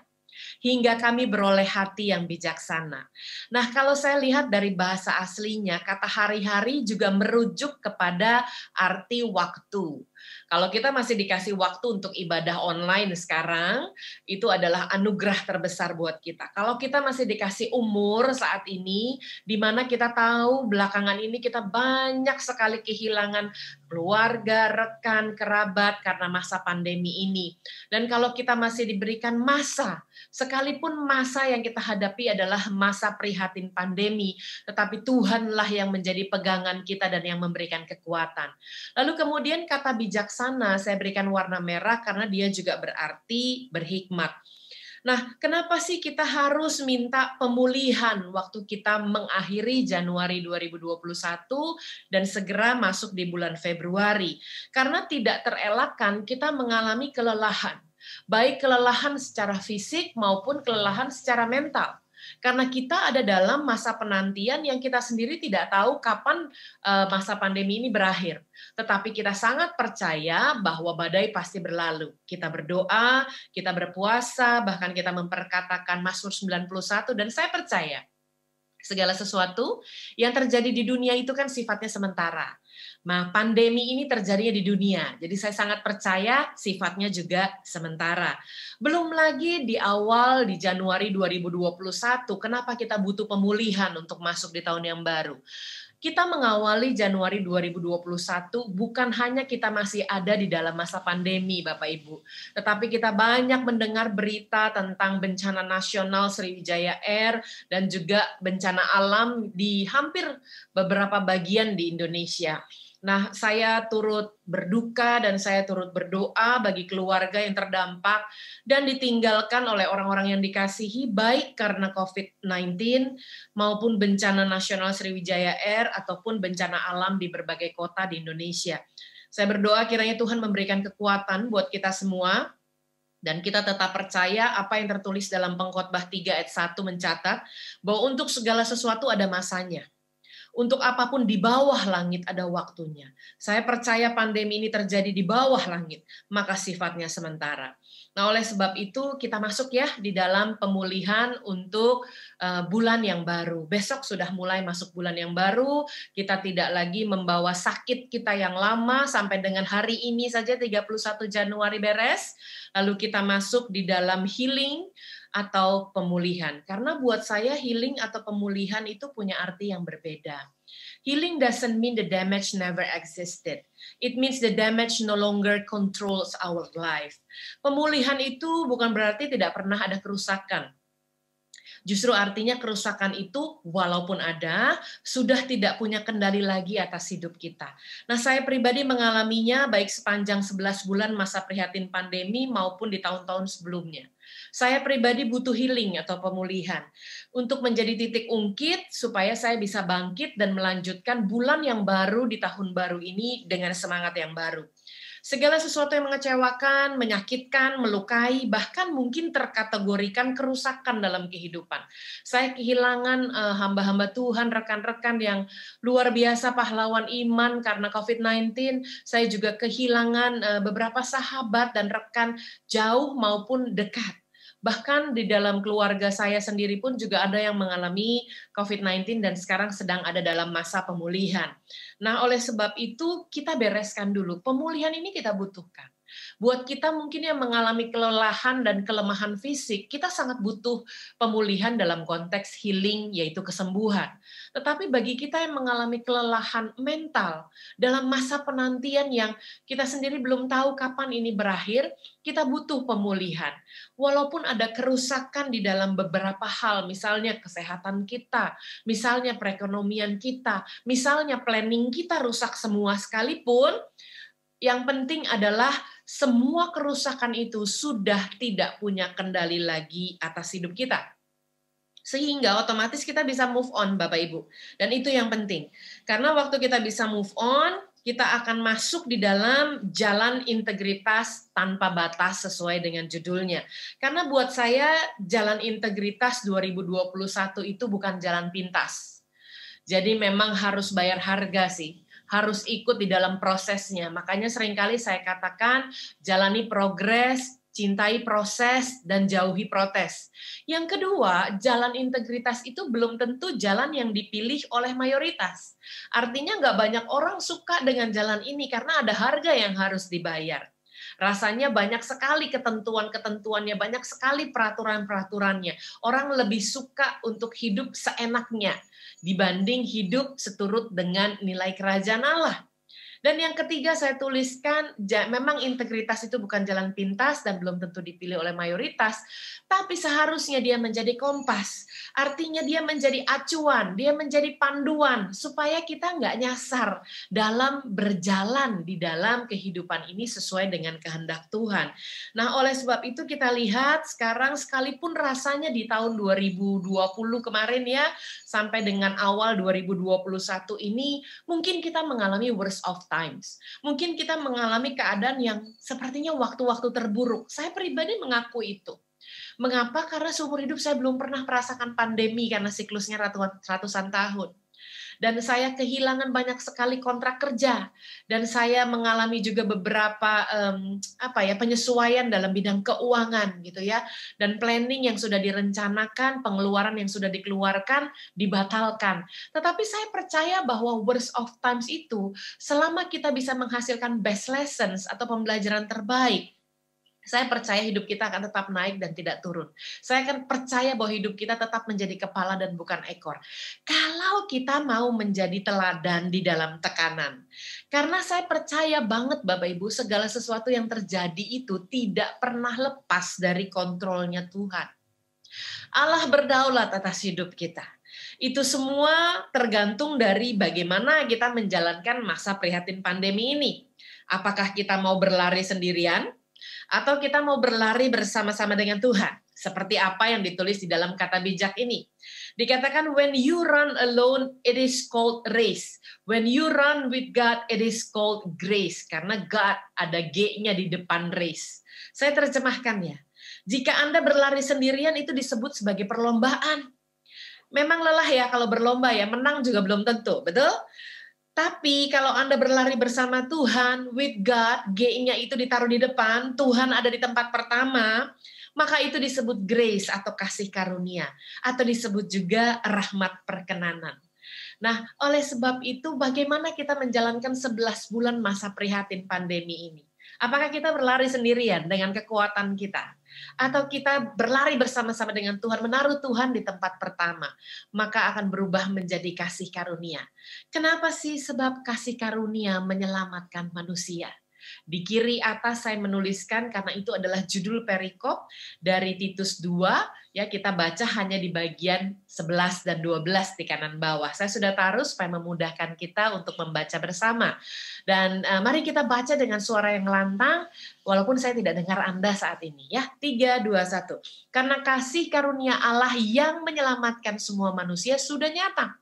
hingga kami beroleh hati yang bijaksana. Nah, kalau saya lihat dari bahasa aslinya, kata hari-hari juga merujuk kepada arti waktu. Kalau kita masih dikasih waktu untuk ibadah online sekarang, itu adalah anugerah terbesar buat kita. Kalau kita masih dikasih umur saat ini, di mana kita tahu belakangan ini kita banyak sekali kehilangan keluarga, rekan, kerabat karena masa pandemi ini. Dan kalau kita masih diberikan masa, sekalipun masa yang kita hadapi adalah masa prihatin pandemi, tetapi Tuhanlah yang menjadi pegangan kita dan yang memberikan kekuatan. Lalu kemudian kata bijaksana saya berikan warna merah karena dia juga berarti berhikmat. Nah, kenapa sih kita harus minta pemulihan waktu kita mengakhiri Januari 2021 dan segera masuk di bulan Februari? Karena tidak terelakkan kita mengalami kelelahan, baik kelelahan secara fisik maupun kelelahan secara mental. Karena kita ada dalam masa penantian yang kita sendiri tidak tahu kapan masa pandemi ini berakhir. Tetapi kita sangat percaya bahwa badai pasti berlalu. Kita berdoa, kita berpuasa, bahkan kita memperkatakan Mazmur 91, dan saya percaya segala sesuatu yang terjadi di dunia itu kan sifatnya sementara. Nah, pandemi ini terjadinya di dunia. Jadi saya sangat percaya sifatnya juga sementara. Belum lagi di awal di Januari 2021, kenapa kita butuh pemulihan untuk masuk di tahun yang baru? Kita mengawali Januari 2021 bukan hanya kita masih ada di dalam masa pandemi, Bapak Ibu, tetapi kita banyak mendengar berita tentang bencana nasional Sriwijaya Air dan juga bencana alam di hampir beberapa bagian di Indonesia. Nah, saya turut berduka dan saya turut berdoa bagi keluarga yang terdampak dan ditinggalkan oleh orang-orang yang dikasihi, baik karena COVID-19 maupun bencana nasional Sriwijaya Air ataupun bencana alam di berbagai kota di Indonesia. Saya berdoa kiranya Tuhan memberikan kekuatan buat kita semua, dan kita tetap percaya apa yang tertulis dalam Pengkhotbah 3 ayat 1 mencatat bahwa untuk segala sesuatu ada masanya. Untuk apapun di bawah langit ada waktunya. Saya percaya pandemi ini terjadi di bawah langit, maka sifatnya sementara. Nah, oleh sebab itu kita masuk ya di dalam pemulihan untuk bulan yang baru. Besok sudah mulai masuk bulan yang baru, kita tidak lagi membawa sakit kita yang lama sampai dengan hari ini saja 31 Januari beres, lalu kita masuk di dalam healing atau pemulihan. Karena buat saya healing atau pemulihan itu punya arti yang berbeda. Healing doesn't mean the damage never existed. It means the damage no longer controls our life. Pemulihan itu bukan berarti tidak pernah ada kerusakan. Justru artinya kerusakan itu walaupun ada, sudah tidak punya kendali lagi atas hidup kita. Nah, saya pribadi mengalaminya baik sepanjang 11 bulan masa prihatin pandemi maupun di tahun-tahun sebelumnya. Saya pribadi butuh healing atau pemulihan untuk menjadi titik ungkit supaya saya bisa bangkit dan melanjutkan bulan yang baru di tahun baru ini dengan semangat yang baru. Segala sesuatu yang mengecewakan, menyakitkan, melukai, bahkan mungkin terkategorikan kerusakan dalam kehidupan. Saya kehilangan hamba-hamba Tuhan, rekan-rekan yang luar biasa pahlawan iman karena COVID-19. Saya juga kehilangan beberapa sahabat dan rekan jauh maupun dekat. Bahkan di dalam keluarga saya sendiri pun juga ada yang mengalami COVID-19 dan sekarang sedang ada dalam masa pemulihan. Nah, oleh sebab itu kita bereskan dulu. Pemulihan ini kita butuhkan. Buat kita mungkin yang mengalami kelelahan dan kelemahan fisik, kita sangat butuh pemulihan dalam konteks healing, yaitu kesembuhan. Tetapi bagi kita yang mengalami kelelahan mental, dalam masa penantian yang kita sendiri belum tahu kapan ini berakhir, kita butuh pemulihan. Walaupun ada kerusakan di dalam beberapa hal, misalnya kesehatan kita, misalnya perekonomian kita, misalnya planning kita rusak semua sekalipun, yang penting adalah semua kerusakan itu sudah tidak punya kendali lagi atas hidup kita. Sehingga otomatis kita bisa move on, Bapak Ibu. Dan itu yang penting. Karena waktu kita bisa move on, kita akan masuk di dalam jalan integritas tanpa batas sesuai dengan judulnya. Karena buat saya jalan integritas 2021 itu bukan jalan pintas. Jadi memang harus bayar harga sih. Harus ikut di dalam prosesnya. Makanya seringkali saya katakan jalani progres, cintai proses, dan jauhi protes. Yang kedua, jalan integritas itu belum tentu jalan yang dipilih oleh mayoritas. Artinya nggak banyak orang suka dengan jalan ini karena ada harga yang harus dibayar. Rasanya banyak sekali ketentuan-ketentuannya, banyak sekali peraturan-peraturannya. Orang lebih suka untuk hidup seenaknya dibanding hidup seturut dengan nilai kerajaan Allah. Dan yang ketiga saya tuliskan, memang integritas itu bukan jalan pintas dan belum tentu dipilih oleh mayoritas, tapi seharusnya dia menjadi kompas. Artinya dia menjadi acuan, dia menjadi panduan, supaya kita nggak nyasar dalam berjalan di dalam kehidupan ini sesuai dengan kehendak Tuhan. Nah, oleh sebab itu kita lihat sekarang sekalipun rasanya di tahun 2020 kemarin ya, sampai dengan awal 2021 ini, mungkin kita mengalami worst of times. Mungkin kita mengalami keadaan yang sepertinya waktu-waktu terburuk. Saya pribadi mengaku itu. Mengapa? Karena seumur hidup saya belum pernah merasakan pandemi karena siklusnya ratusan tahun. Dan saya kehilangan banyak sekali kontrak kerja. Dan saya mengalami juga beberapa penyesuaian dalam bidang keuangan gitu ya. Dan planning yang sudah direncanakan, pengeluaran yang sudah dikeluarkan dibatalkan. Tetapi saya percaya bahwa worst of times itu selama kita bisa menghasilkan best lessons atau pembelajaran terbaik, saya percaya hidup kita akan tetap naik dan tidak turun. Saya akan percaya bahwa hidup kita tetap menjadi kepala dan bukan ekor. Kalau kita mau menjadi teladan di dalam tekanan. Karena saya percaya banget Bapak Ibu, segala sesuatu yang terjadi itu tidak pernah lepas dari kontrolnya Tuhan. Allah berdaulat atas hidup kita. Itu semua tergantung dari bagaimana kita menjalankan masa prihatin pandemi ini. Apakah kita mau berlari sendirian atau kita mau berlari bersama-sama dengan Tuhan? Seperti apa yang ditulis di dalam kata bijak ini. Dikatakan, when you run alone, it is called race. When you run with God, it is called grace. Karena God ada G-nya di depan race. Saya terjemahkan ya. Jika Anda berlari sendirian, itu disebut sebagai perlombaan. Memang lelah ya kalau berlomba ya, menang juga belum tentu, betul? Tapi kalau Anda berlari bersama Tuhan, with God, G-nya itu ditaruh di depan, Tuhan ada di tempat pertama, maka itu disebut grace atau kasih karunia, atau disebut juga rahmat perkenanan. Nah, oleh sebab itu bagaimana kita menjalankan 11 bulan masa prihatin pandemi ini? Apakah kita berlari sendirian dengan kekuatan kita? Atau kita berlari bersama-sama dengan Tuhan, menaruh Tuhan di tempat pertama, maka akan berubah menjadi kasih karunia. Kenapa sih? Sebab kasih karunia menyelamatkan manusia. Di kiri atas saya menuliskan karena itu adalah judul perikop dari Titus 2, ya kita baca hanya di bagian 11 dan 12 di kanan bawah. Saya sudah taruh supaya memudahkan kita untuk membaca bersama. Dan mari kita baca dengan suara yang lantang, walaupun saya tidak dengar Anda saat ini. Ya, 3, 2, 1. Karena kasih karunia Allah yang menyelamatkan semua manusia sudah nyata.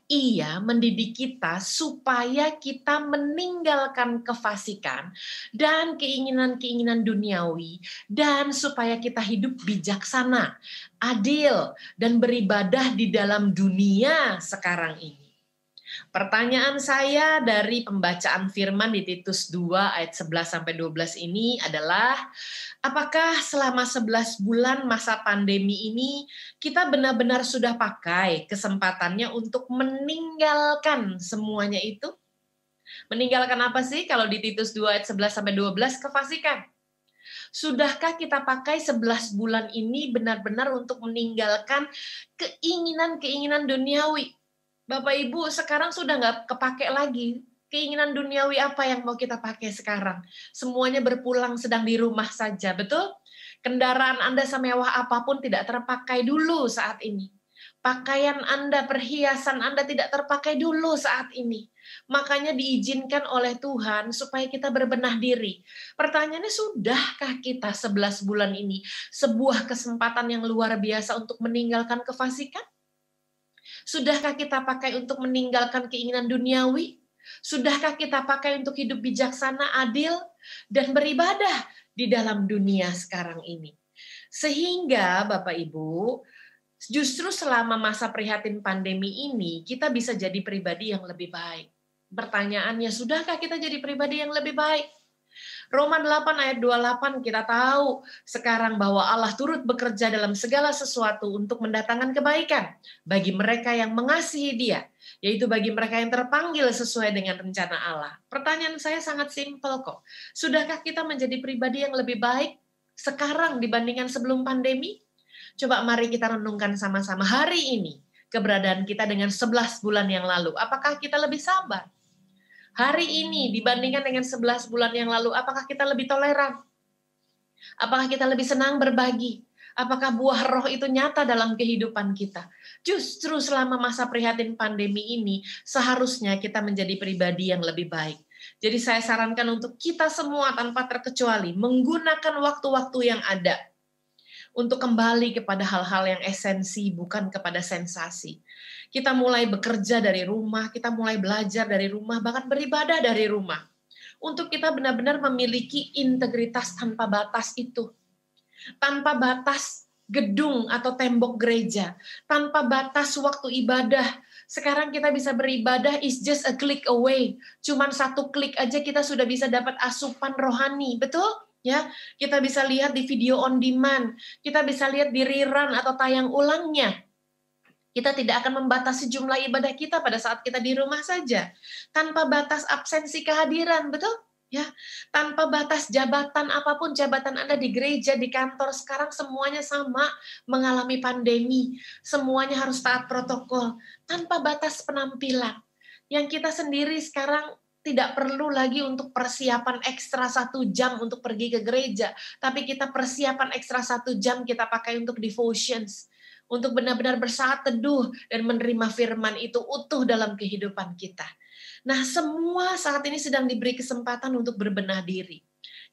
Ia mendidik kita supaya kita meninggalkan kefasikan dan keinginan-keinginan duniawi, dan supaya kita hidup bijaksana, adil, dan beribadah di dalam dunia sekarang ini. Pertanyaan saya dari pembacaan firman di Titus 2 ayat 11-12 ini adalah, apakah selama 11 bulan masa pandemi ini kita benar-benar sudah pakai kesempatannya untuk meninggalkan semuanya itu? Meninggalkan apa sih kalau di Titus 2 ayat 11-12? Kefasikan. Sudahkah kita pakai 11 bulan ini benar-benar untuk meninggalkan keinginan-keinginan duniawi? Bapak Ibu, sekarang sudah nggak kepake lagi. Keinginan duniawi apa yang mau kita pakai sekarang? Semuanya berpulang sedang di rumah saja, betul? Kendaraan Anda semewah apapun tidak terpakai dulu saat ini. Pakaian Anda, perhiasan Anda tidak terpakai dulu saat ini. Makanya diizinkan oleh Tuhan supaya kita berbenah diri. Pertanyaannya, sudahkah kita 11 bulan ini sebuah kesempatan yang luar biasa untuk meninggalkan kefasikan? Sudahkah kita pakai untuk meninggalkan keinginan duniawi? Sudahkah kita pakai untuk hidup bijaksana, adil, dan beribadah di dalam dunia sekarang ini? Sehingga Bapak Ibu, justru selama masa prihatin pandemi ini, kita bisa jadi pribadi yang lebih baik. Pertanyaannya, sudahkah kita jadi pribadi yang lebih baik? Roma 8 ayat 28 kita tahu sekarang bahwa Allah turut bekerja dalam segala sesuatu untuk mendatangkan kebaikan bagi mereka yang mengasihi Dia, yaitu bagi mereka yang terpanggil sesuai dengan rencana Allah. Pertanyaan saya sangat simpel kok. Sudahkah kita menjadi pribadi yang lebih baik sekarang dibandingkan sebelum pandemi? Coba mari kita renungkan sama-sama hari ini keberadaan kita dengan 11 bulan yang lalu. Apakah kita lebih sabar? Hari ini dibandingkan dengan 11 bulan yang lalu, apakah kita lebih toleran? Apakah kita lebih senang berbagi? Apakah buah roh itu nyata dalam kehidupan kita? Justru selama masa prihatin pandemi ini, seharusnya kita menjadi pribadi yang lebih baik. Jadi saya sarankan untuk kita semua tanpa terkecuali, menggunakan waktu-waktu yang ada untuk kembali kepada hal-hal yang esensi, bukan kepada sensasi. Kita mulai bekerja dari rumah, kita mulai belajar dari rumah, bahkan beribadah dari rumah. Untuk kita benar-benar memiliki integritas tanpa batas itu. Tanpa batas gedung atau tembok gereja. Tanpa batas waktu ibadah. Sekarang kita bisa beribadah is just a click away. Cuman 1 klik aja kita sudah bisa dapat asupan rohani. Betul? Ya, kita bisa lihat di video on demand. Kita bisa lihat di rerun atau tayang ulangnya. Kita tidak akan membatasi jumlah ibadah kita pada saat kita di rumah saja. Tanpa batas absensi kehadiran, betul? Ya, tanpa batas jabatan apapun, jabatan Anda di gereja, di kantor, sekarang semuanya sama mengalami pandemi. Semuanya harus taat protokol. Tanpa batas penampilan. Yang kita sendiri sekarang tidak perlu lagi untuk persiapan ekstra 1 jam untuk pergi ke gereja. Tapi kita persiapan ekstra 1 jam kita pakai untuk devotions. untuk benar-benar bersaat teduh dan menerima firman itu utuh dalam kehidupan kita. Nah, semua saat ini sedang diberi kesempatan untuk berbenah diri.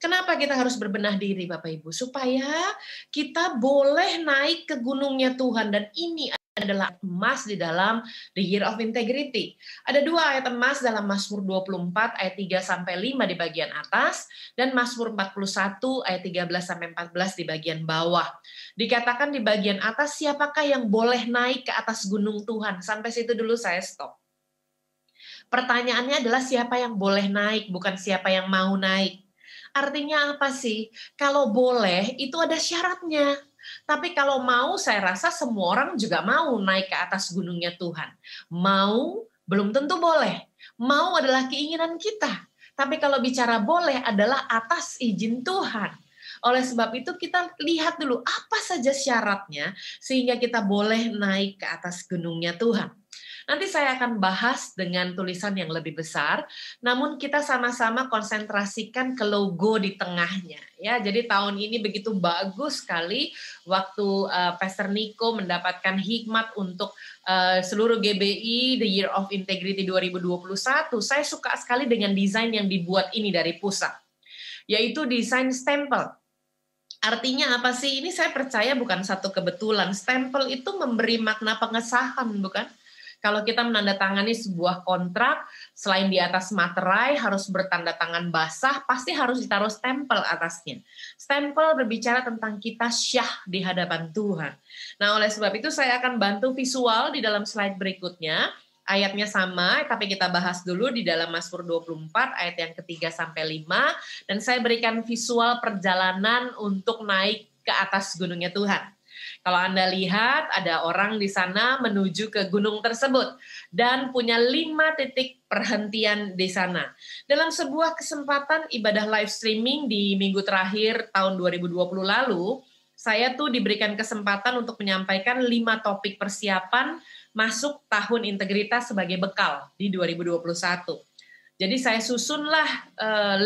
Kenapa kita harus berbenah diri, Bapak Ibu? Supaya kita boleh naik ke gunungnya Tuhan, dan ini adalah emas di dalam the year of integrity. Ada 2 ayat emas dalam Mazmur 24 ayat 3-5 di bagian atas, dan Mazmur 41 ayat 13-14 di bagian bawah. Dikatakan di bagian atas, siapakah yang boleh naik ke atas gunung Tuhan? Sampai situ dulu saya stop. Pertanyaannya adalah siapa yang boleh naik, bukan siapa yang mau naik. Artinya apa sih? Kalau boleh, itu ada syaratnya. Tapi kalau mau, saya rasa semua orang juga mau naik ke atas gunungnya Tuhan. Mau, belum tentu boleh. Mau adalah keinginan kita. Tapi kalau bicara boleh adalah atas izin Tuhan. Oleh sebab itu kita lihat dulu apa saja syaratnya sehingga kita boleh naik ke atas gunungnya Tuhan. Nanti saya akan bahas dengan tulisan yang lebih besar, namun kita sama-sama konsentrasikan ke logo di tengahnya. Ya, jadi tahun ini begitu bagus sekali waktu Pastor Nico mendapatkan hikmat untuk seluruh GBI The Year of Integrity 2021. Saya suka sekali dengan desain yang dibuat ini dari pusat, yaitu desain stempel. Artinya apa sih? Ini saya percaya bukan satu kebetulan. Stempel itu memberi makna pengesahan, bukan? Kalau kita menandatangani sebuah kontrak, selain di atas materai harus bertanda tangan basah, pasti harus ditaruh stempel atasnya. Stempel berbicara tentang kita syah di hadapan Tuhan. Nah, oleh sebab itu saya akan bantu visual di dalam slide berikutnya. Ayatnya sama, tapi kita bahas dulu di dalam Mazmur 24 ayat yang ke-3-5, dan saya berikan visual perjalanan untuk naik ke atas gunungnya Tuhan. Kalau Anda lihat, ada orang di sana menuju ke gunung tersebut dan punya 5 titik perhentian di sana. Dalam sebuah kesempatan ibadah live streaming di minggu terakhir tahun 2020 lalu, saya tuh diberikan kesempatan untuk menyampaikan 5 topik persiapan masuk tahun integritas sebagai bekal di 2021. Jadi saya susunlah 5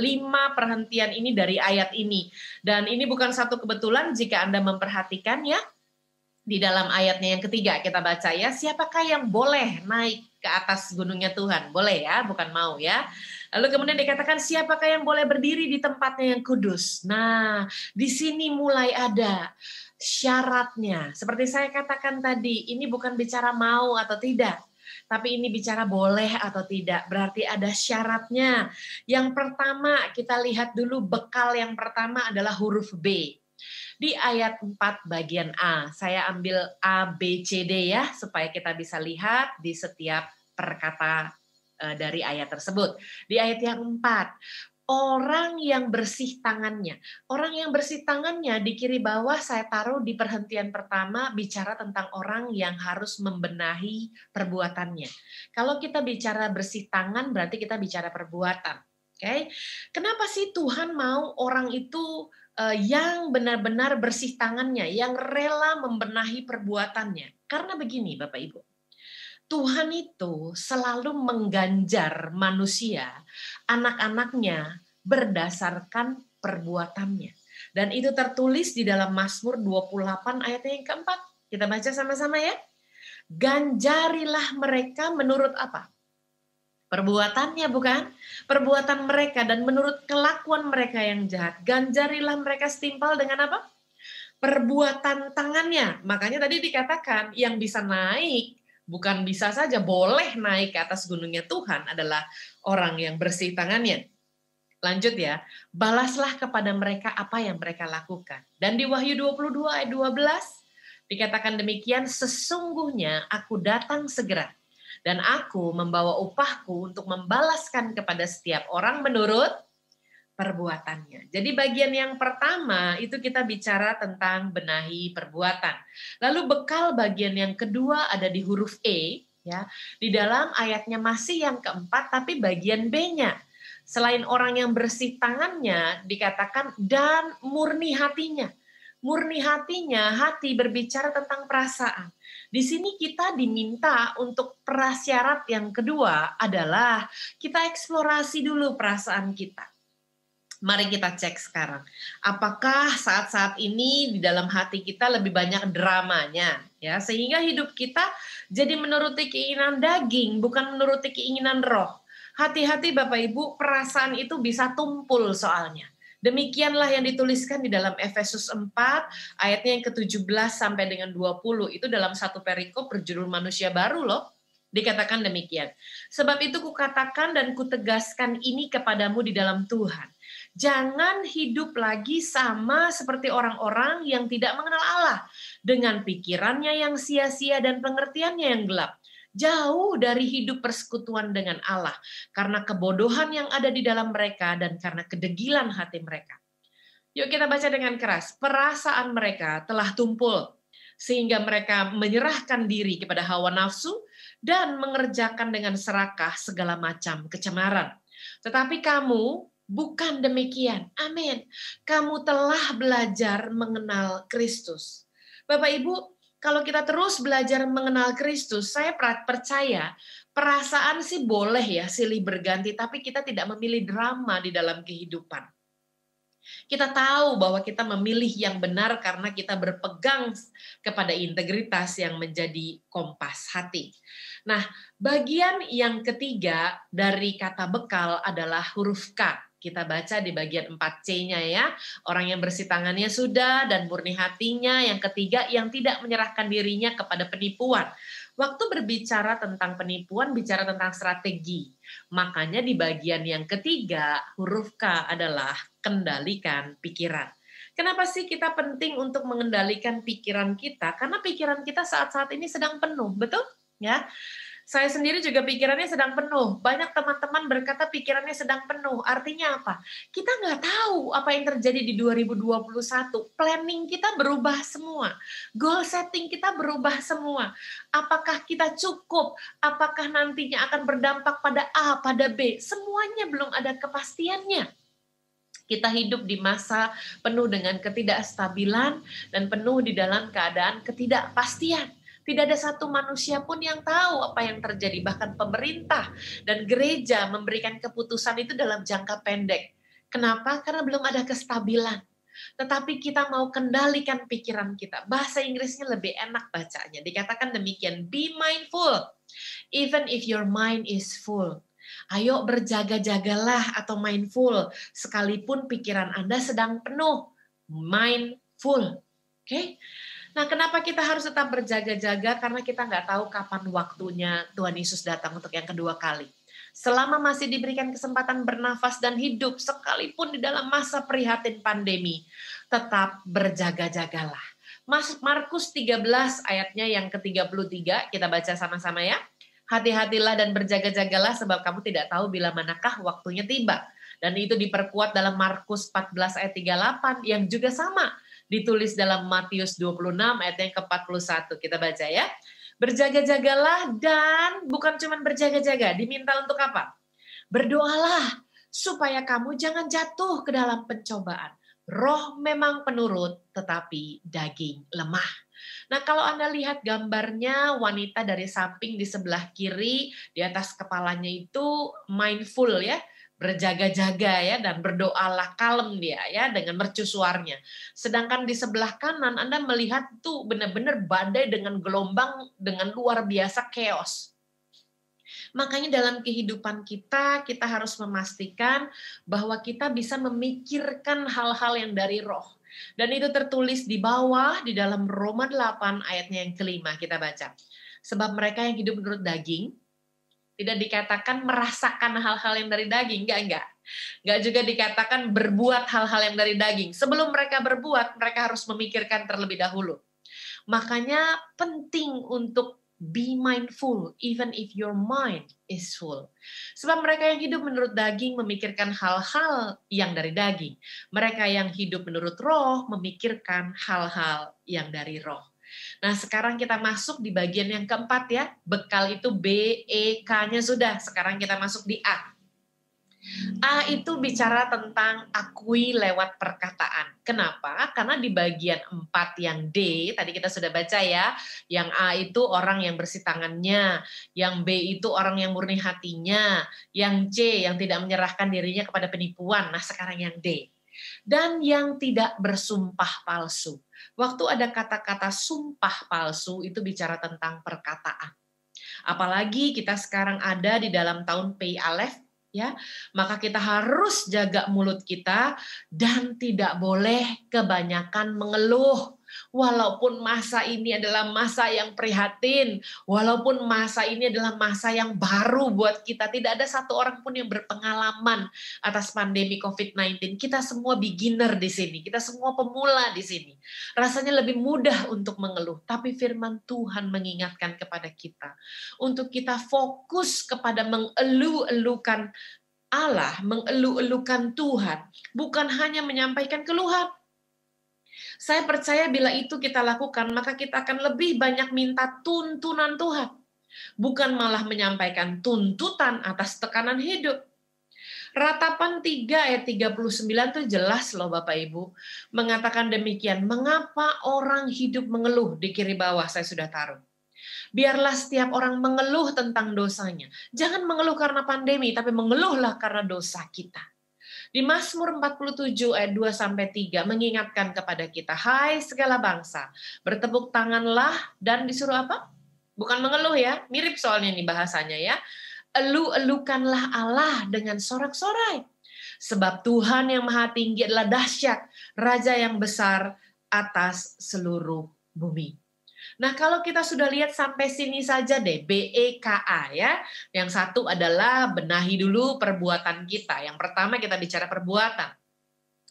perhentian ini dari ayat ini. Dan ini bukan satu kebetulan jika Anda memperhatikan ya. Di dalam ayatnya yang ketiga kita baca ya, siapakah yang boleh naik ke atas gunungnya Tuhan? Boleh ya, bukan mau ya. Lalu kemudian dikatakan siapakah yang boleh berdiri di tempatnya yang kudus? Nah, di sini mulai ada syaratnya. Seperti saya katakan tadi, ini bukan bicara mau atau tidak, tapi ini bicara boleh atau tidak. Berarti ada syaratnya. Yang pertama kita lihat dulu, bekal yang pertama adalah huruf B. Di ayat 4 bagian A, saya ambil A, B, C, D ya, supaya kita bisa lihat di setiap perkata dari ayat tersebut. Di ayat yang 4, orang yang bersih tangannya. Orang yang bersih tangannya di kiri bawah saya taruh di perhentian pertama bicara tentang orang yang harus membenahi perbuatannya. Kalau kita bicara bersih tangan berarti kita bicara perbuatan. Okay? Kenapa sih Tuhan mau orang itu yang benar-benar bersih tangannya, yang rela membenahi perbuatannya? Karena begini Bapak Ibu, Tuhan itu selalu mengganjar manusia, anak-anaknya berdasarkan perbuatannya. Dan itu tertulis di dalam Mazmur 28 ayat yang keempat. Kita baca sama-sama ya. Ganjarilah mereka menurut apa? Perbuatannya bukan? Perbuatan mereka dan menurut kelakuan mereka yang jahat. Ganjarilah mereka setimpal dengan apa? Perbuatan tangannya. Makanya tadi dikatakan yang bisa naik, bukan bisa saja, boleh naik ke atas gunungnya Tuhan adalah orang yang bersih tangannya. Lanjut ya. Balaslah kepada mereka apa yang mereka lakukan. Dan di Wahyu 22 ayat 12 dikatakan demikian, sesungguhnya aku datang segera. Dan aku membawa upahku untuk membalaskan kepada setiap orang menurut perbuatannya. Jadi bagian yang pertama itu kita bicara tentang benahi perbuatan. Lalu bekal bagian yang kedua ada di huruf E, ya. Di dalam ayatnya masih yang keempat, tapi bagian B-nya. Selain orang yang bersih tangannya, dikatakan dan murni hatinya. Murni hatinya, hati berbicara tentang perasaan. Di sini kita diminta untuk prasyarat yang kedua adalah kita eksplorasi dulu perasaan kita. Mari kita cek sekarang. Apakah saat-saat ini di dalam hati kita lebih banyak dramanya, ya, sehingga hidup kita jadi menuruti keinginan daging, bukan menuruti keinginan roh. Hati-hati Bapak Ibu, perasaan itu bisa tumpul soalnya. Demikianlah yang dituliskan di dalam Efesus 4 ayatnya yang ke-17 sampai dengan 20. Itu dalam satu perikop berjudul manusia baru loh. Dikatakan demikian. Sebab itu kukatakan dan kutegaskan ini kepadamu di dalam Tuhan. Jangan hidup lagi sama seperti orang-orang yang tidak mengenal Allah. Dengan pikirannya yang sia-sia dan pengertiannya yang gelap. Jauh dari hidup persekutuan dengan Allah. Karena kebodohan yang ada di dalam mereka dan karena kedegilan hati mereka. Yuk kita baca dengan keras. Perasaan mereka telah tumpul. Sehingga mereka menyerahkan diri kepada hawa nafsu dan mengerjakan dengan serakah segala macam kecemaran. Tetapi kamu bukan demikian. Amin. Kamu telah belajar mengenal Kristus. Bapak Ibu, kalau kita terus belajar mengenal Kristus, saya percaya perasaan sih boleh ya silih berganti, tapi kita tidak memilih drama di dalam kehidupan. Kita tahu bahwa kita memilih yang benar karena kita berpegang kepada integritas yang menjadi kompas hati. Nah, bagian yang ketiga dari kata bekal adalah huruf K. Kita baca di bagian 4C-nya ya. Orang yang bersih tangannya sudah dan murni hatinya. Yang ketiga, yang tidak menyerahkan dirinya kepada penipuan. Waktu berbicara tentang penipuan, bicara tentang strategi. Makanya di bagian yang ketiga, huruf K adalah kendalikan pikiran. Kenapa sih kita penting untuk mengendalikan pikiran kita? Karena pikiran kita saat-saat ini sedang penuh, betul? Ya. Saya sendiri juga pikirannya sedang penuh. Banyak teman-teman berkata pikirannya sedang penuh. Artinya apa? Kita nggak tahu apa yang terjadi di 2021. Planning kita berubah semua. Goal setting kita berubah semua. Apakah kita cukup? Apakah nantinya akan berdampak pada A, pada B? Semuanya belum ada kepastiannya. Kita hidup di masa penuh dengan ketidakstabilan dan penuh di dalam keadaan ketidakpastian. Tidak ada satu manusia pun yang tahu apa yang terjadi. Bahkan pemerintah dan gereja memberikan keputusan itu dalam jangka pendek. Kenapa? Karena belum ada kestabilan. Tetapi kita mau kendalikan pikiran kita. Bahasa Inggrisnya lebih enak bacanya. Dikatakan demikian, be mindful, even if your mind is full. Ayo berjaga-jagalah atau mindful, sekalipun pikiran Anda sedang penuh. Mindful. Oke? Nah, kenapa kita harus tetap berjaga-jaga? Karena kita nggak tahu kapan waktunya Tuhan Yesus datang untuk yang kedua kali. Selama masih diberikan kesempatan bernafas dan hidup, sekalipun di dalam masa prihatin pandemi, tetap berjaga-jagalah. Markus 13 ayatnya yang ke-33, kita baca sama-sama ya. Hati-hatilah dan berjaga-jagalah sebab kamu tidak tahu bila manakah waktunya tiba. Dan itu diperkuat dalam Markus 14 ayat 38 yang juga sama. Ditulis dalam Matius 26 ayat yang ke-41. Kita baca ya. Berjaga-jagalah dan bukan cuma berjaga-jaga. Diminta untuk apa? Berdoalah supaya kamu jangan jatuh ke dalam pencobaan. Roh memang penurut tetapi daging lemah. Nah, kalau Anda lihat gambarnya wanita dari samping di sebelah kiri, di atas kepalanya itu mindful ya. Berjaga-jaga ya dan berdoalah, kalem dia ya dengan mercusuarnya. Sedangkan di sebelah kanan Anda melihat tuh benar-benar badai dengan gelombang dengan luar biasa chaos. Makanya dalam kehidupan kita harus memastikan bahwa kita bisa memikirkan hal-hal yang dari roh. Dan itu tertulis di bawah di dalam Roma 8 ayatnya yang kelima kita baca. Sebab mereka yang hidup menurut daging tidak dikatakan merasakan hal-hal yang dari daging, enggak. Enggak juga dikatakan berbuat hal-hal yang dari daging. Sebelum mereka berbuat, mereka harus memikirkan terlebih dahulu. Makanya penting untuk be mindful, even if your mind is full. Sebab mereka yang hidup menurut daging memikirkan hal-hal yang dari daging. Mereka yang hidup menurut roh memikirkan hal-hal yang dari roh. Nah, sekarang kita masuk di bagian yang keempat ya. Bekal itu B, E, K-nya sudah. Sekarang kita masuk di A. A itu bicara tentang akui lewat perkataan. Kenapa? Karena di bagian 4 yang D, tadi kita sudah baca ya. Yang A itu orang yang bersih tangannya. Yang B itu orang yang murni hatinya. Yang C yang tidak menyerahkan dirinya kepada penipuan. Nah, sekarang yang D. dan yang tidak bersumpah palsu. Waktu ada kata-kata sumpah palsu itu bicara tentang perkataan. Apalagi kita sekarang ada di dalam tahun Pei Aleph, ya, maka kita harus jaga mulut kita dan tidak boleh kebanyakan mengeluh. Walaupun masa ini adalah masa yang prihatin, walaupun masa ini adalah masa yang baru buat kita, tidak ada satu orang pun yang berpengalaman atas pandemi COVID-19. Kita semua beginner di sini, kita semua pemula di sini. Rasanya lebih mudah untuk mengeluh, tapi firman Tuhan mengingatkan kepada kita untuk kita fokus kepada mengeluh-elukan Allah, mengeluh-elukan Tuhan, bukan hanya menyampaikan keluhan. Saya percaya bila itu kita lakukan, maka kita akan lebih banyak minta tuntunan Tuhan. Bukan malah menyampaikan tuntutan atas tekanan hidup. Ratapan 3 ayat 39 itu jelas loh Bapak Ibu. Mengatakan demikian, mengapa orang hidup mengeluh? Di kiri bawah saya sudah taruh. Biarlah setiap orang mengeluh tentang dosanya. Jangan mengeluh karena pandemi, tapi mengeluhlah karena dosa kita. Di Mazmur 47 ayat 2-3 mengingatkan kepada kita, hai segala bangsa, bertepuk tanganlah dan disuruh apa? Bukan mengeluh ya, mirip soalnya nih bahasanya ya. Elu-elukanlah Allah dengan sorak-sorai. Sebab Tuhan yang maha tinggi adalah dahsyat, Raja yang besar atas seluruh bumi. Nah, kalau kita sudah lihat sampai sini saja deh, BEKA ya. Yang satu adalah benahi dulu perbuatan kita. Yang pertama kita bicara perbuatan.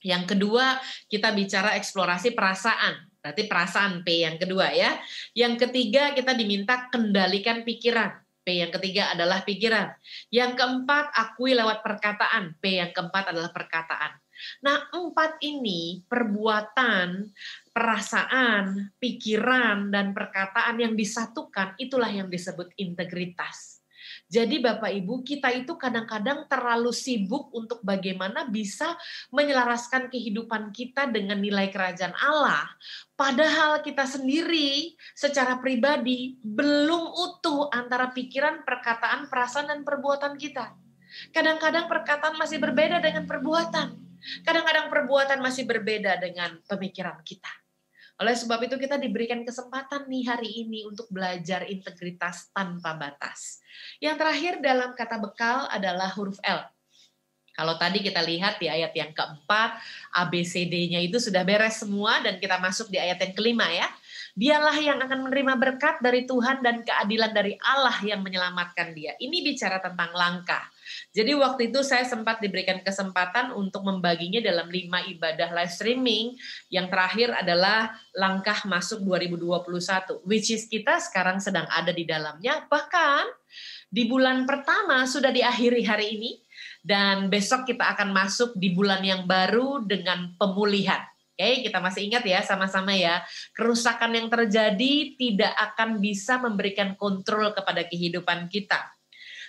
Yang kedua kita bicara eksplorasi perasaan. Berarti perasaan P yang kedua ya. Yang ketiga kita diminta kendalikan pikiran. P yang ketiga adalah pikiran. Yang keempat akui lewat perkataan. P yang keempat adalah perkataan. Nah, 4 ini perbuatan, perasaan, pikiran, dan perkataan yang disatukan, itulah yang disebut integritas. Jadi Bapak Ibu, kita itu kadang-kadang terlalu sibuk untuk bagaimana bisa menyelaraskan kehidupan kita dengan nilai kerajaan Allah. Padahal kita sendiri secara pribadi belum utuh antara pikiran, perkataan, perasaan, dan perbuatan kita. Kadang-kadang perkataan masih berbeda dengan perbuatan. Kadang-kadang perbuatan masih berbeda dengan pemikiran kita. Oleh sebab itu kita diberikan kesempatan nih hari ini untuk belajar integritas tanpa batas. Yang terakhir dalam kata bekal adalah huruf L. Kalau tadi kita lihat di ayat yang keempat, ABCD-nya itu sudah beres semua dan kita masuk di ayat yang kelima ya. Dialah yang akan menerima berkat dari Tuhan dan keadilan dari Allah yang menyelamatkan dia. Ini bicara tentang langkah. Jadi waktu itu saya sempat diberikan kesempatan untuk membaginya dalam 5 ibadah live streaming. Yang terakhir adalah langkah masuk 2021, which is kita sekarang sedang ada di dalamnya. Bahkan di bulan pertama sudah diakhiri hari ini, dan besok kita akan masuk di bulan yang baru dengan pemulihan. Oke, kita masih ingat ya sama-sama ya, kerusakan yang terjadi tidak akan bisa memberikan kontrol kepada kehidupan kita.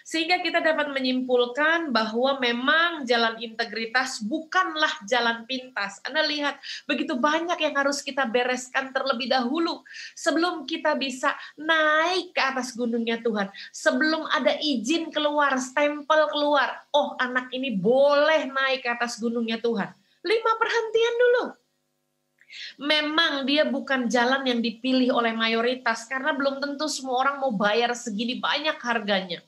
Sehingga kita dapat menyimpulkan bahwa memang jalan integritas bukanlah jalan pintas. Anda lihat, begitu banyak yang harus kita bereskan terlebih dahulu sebelum kita bisa naik ke atas gunungnya Tuhan. Sebelum ada izin keluar, stempel keluar, oh anak ini boleh naik ke atas gunungnya Tuhan. 5 perhentian dulu. Memang dia bukan jalan yang dipilih oleh mayoritas karena belum tentu semua orang mau bayar segini banyak harganya.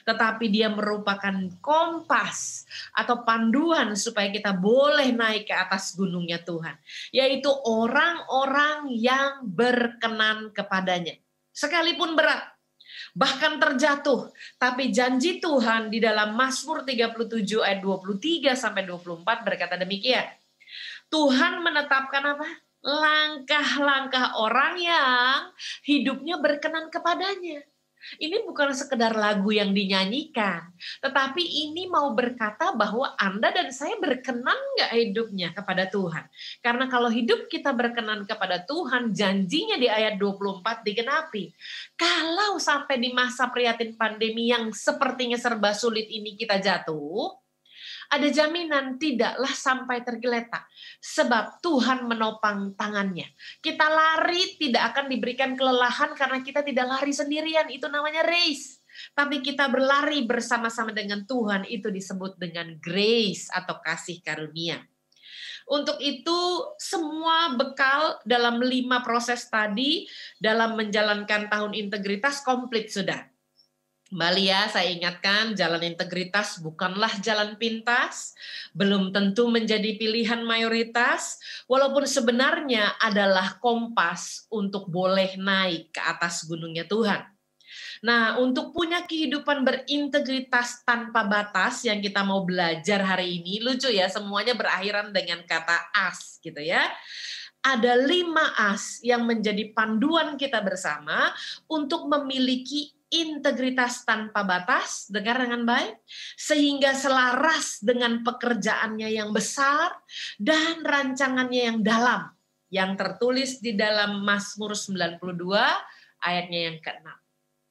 Tetapi dia merupakan kompas atau panduan supaya kita boleh naik ke atas gunungnya Tuhan. Yaitu orang-orang yang berkenan kepadanya. Sekalipun berat, bahkan terjatuh. Tapi janji Tuhan di dalam Mazmur 37 ayat 23-24 berkata demikian. Tuhan menetapkan apa? Langkah-langkah orang yang hidupnya berkenan kepadanya. Ini bukan sekedar lagu yang dinyanyikan, tetapi ini mau berkata bahwa Anda dan saya berkenan nggak hidupnya kepada Tuhan. Karena kalau hidup kita berkenan kepada Tuhan, janjinya di ayat 24 digenapi. Kalau sampai di masa prihatin pandemi yang sepertinya serba sulit ini kita jatuh, ada jaminan tidaklah sampai tergeletak. Sebab Tuhan menopang tangannya. Kita lari tidak akan diberikan kelelahan karena kita tidak lari sendirian. Itu namanya race. Tapi kita berlari bersama-sama dengan Tuhan. Itu disebut dengan grace atau kasih karunia. Untuk itu semua bekal dalam 5 proses tadi dalam menjalankan tahun integritas komplit sudah. Kembali ya, saya ingatkan jalan integritas bukanlah jalan pintas, belum tentu menjadi pilihan mayoritas, walaupun sebenarnya adalah kompas untuk boleh naik ke atas gunungnya Tuhan. Nah, untuk punya kehidupan berintegritas tanpa batas yang kita mau belajar hari ini, lucu ya, semuanya berakhiran dengan kata as gitu ya. Ada 5 as yang menjadi panduan kita bersama untuk memiliki integritas tanpa batas, dengar dengan baik, sehingga selaras dengan pekerjaannya yang besar dan rancangannya yang dalam, yang tertulis di dalam Mazmur 92 ayatnya yang ke-6.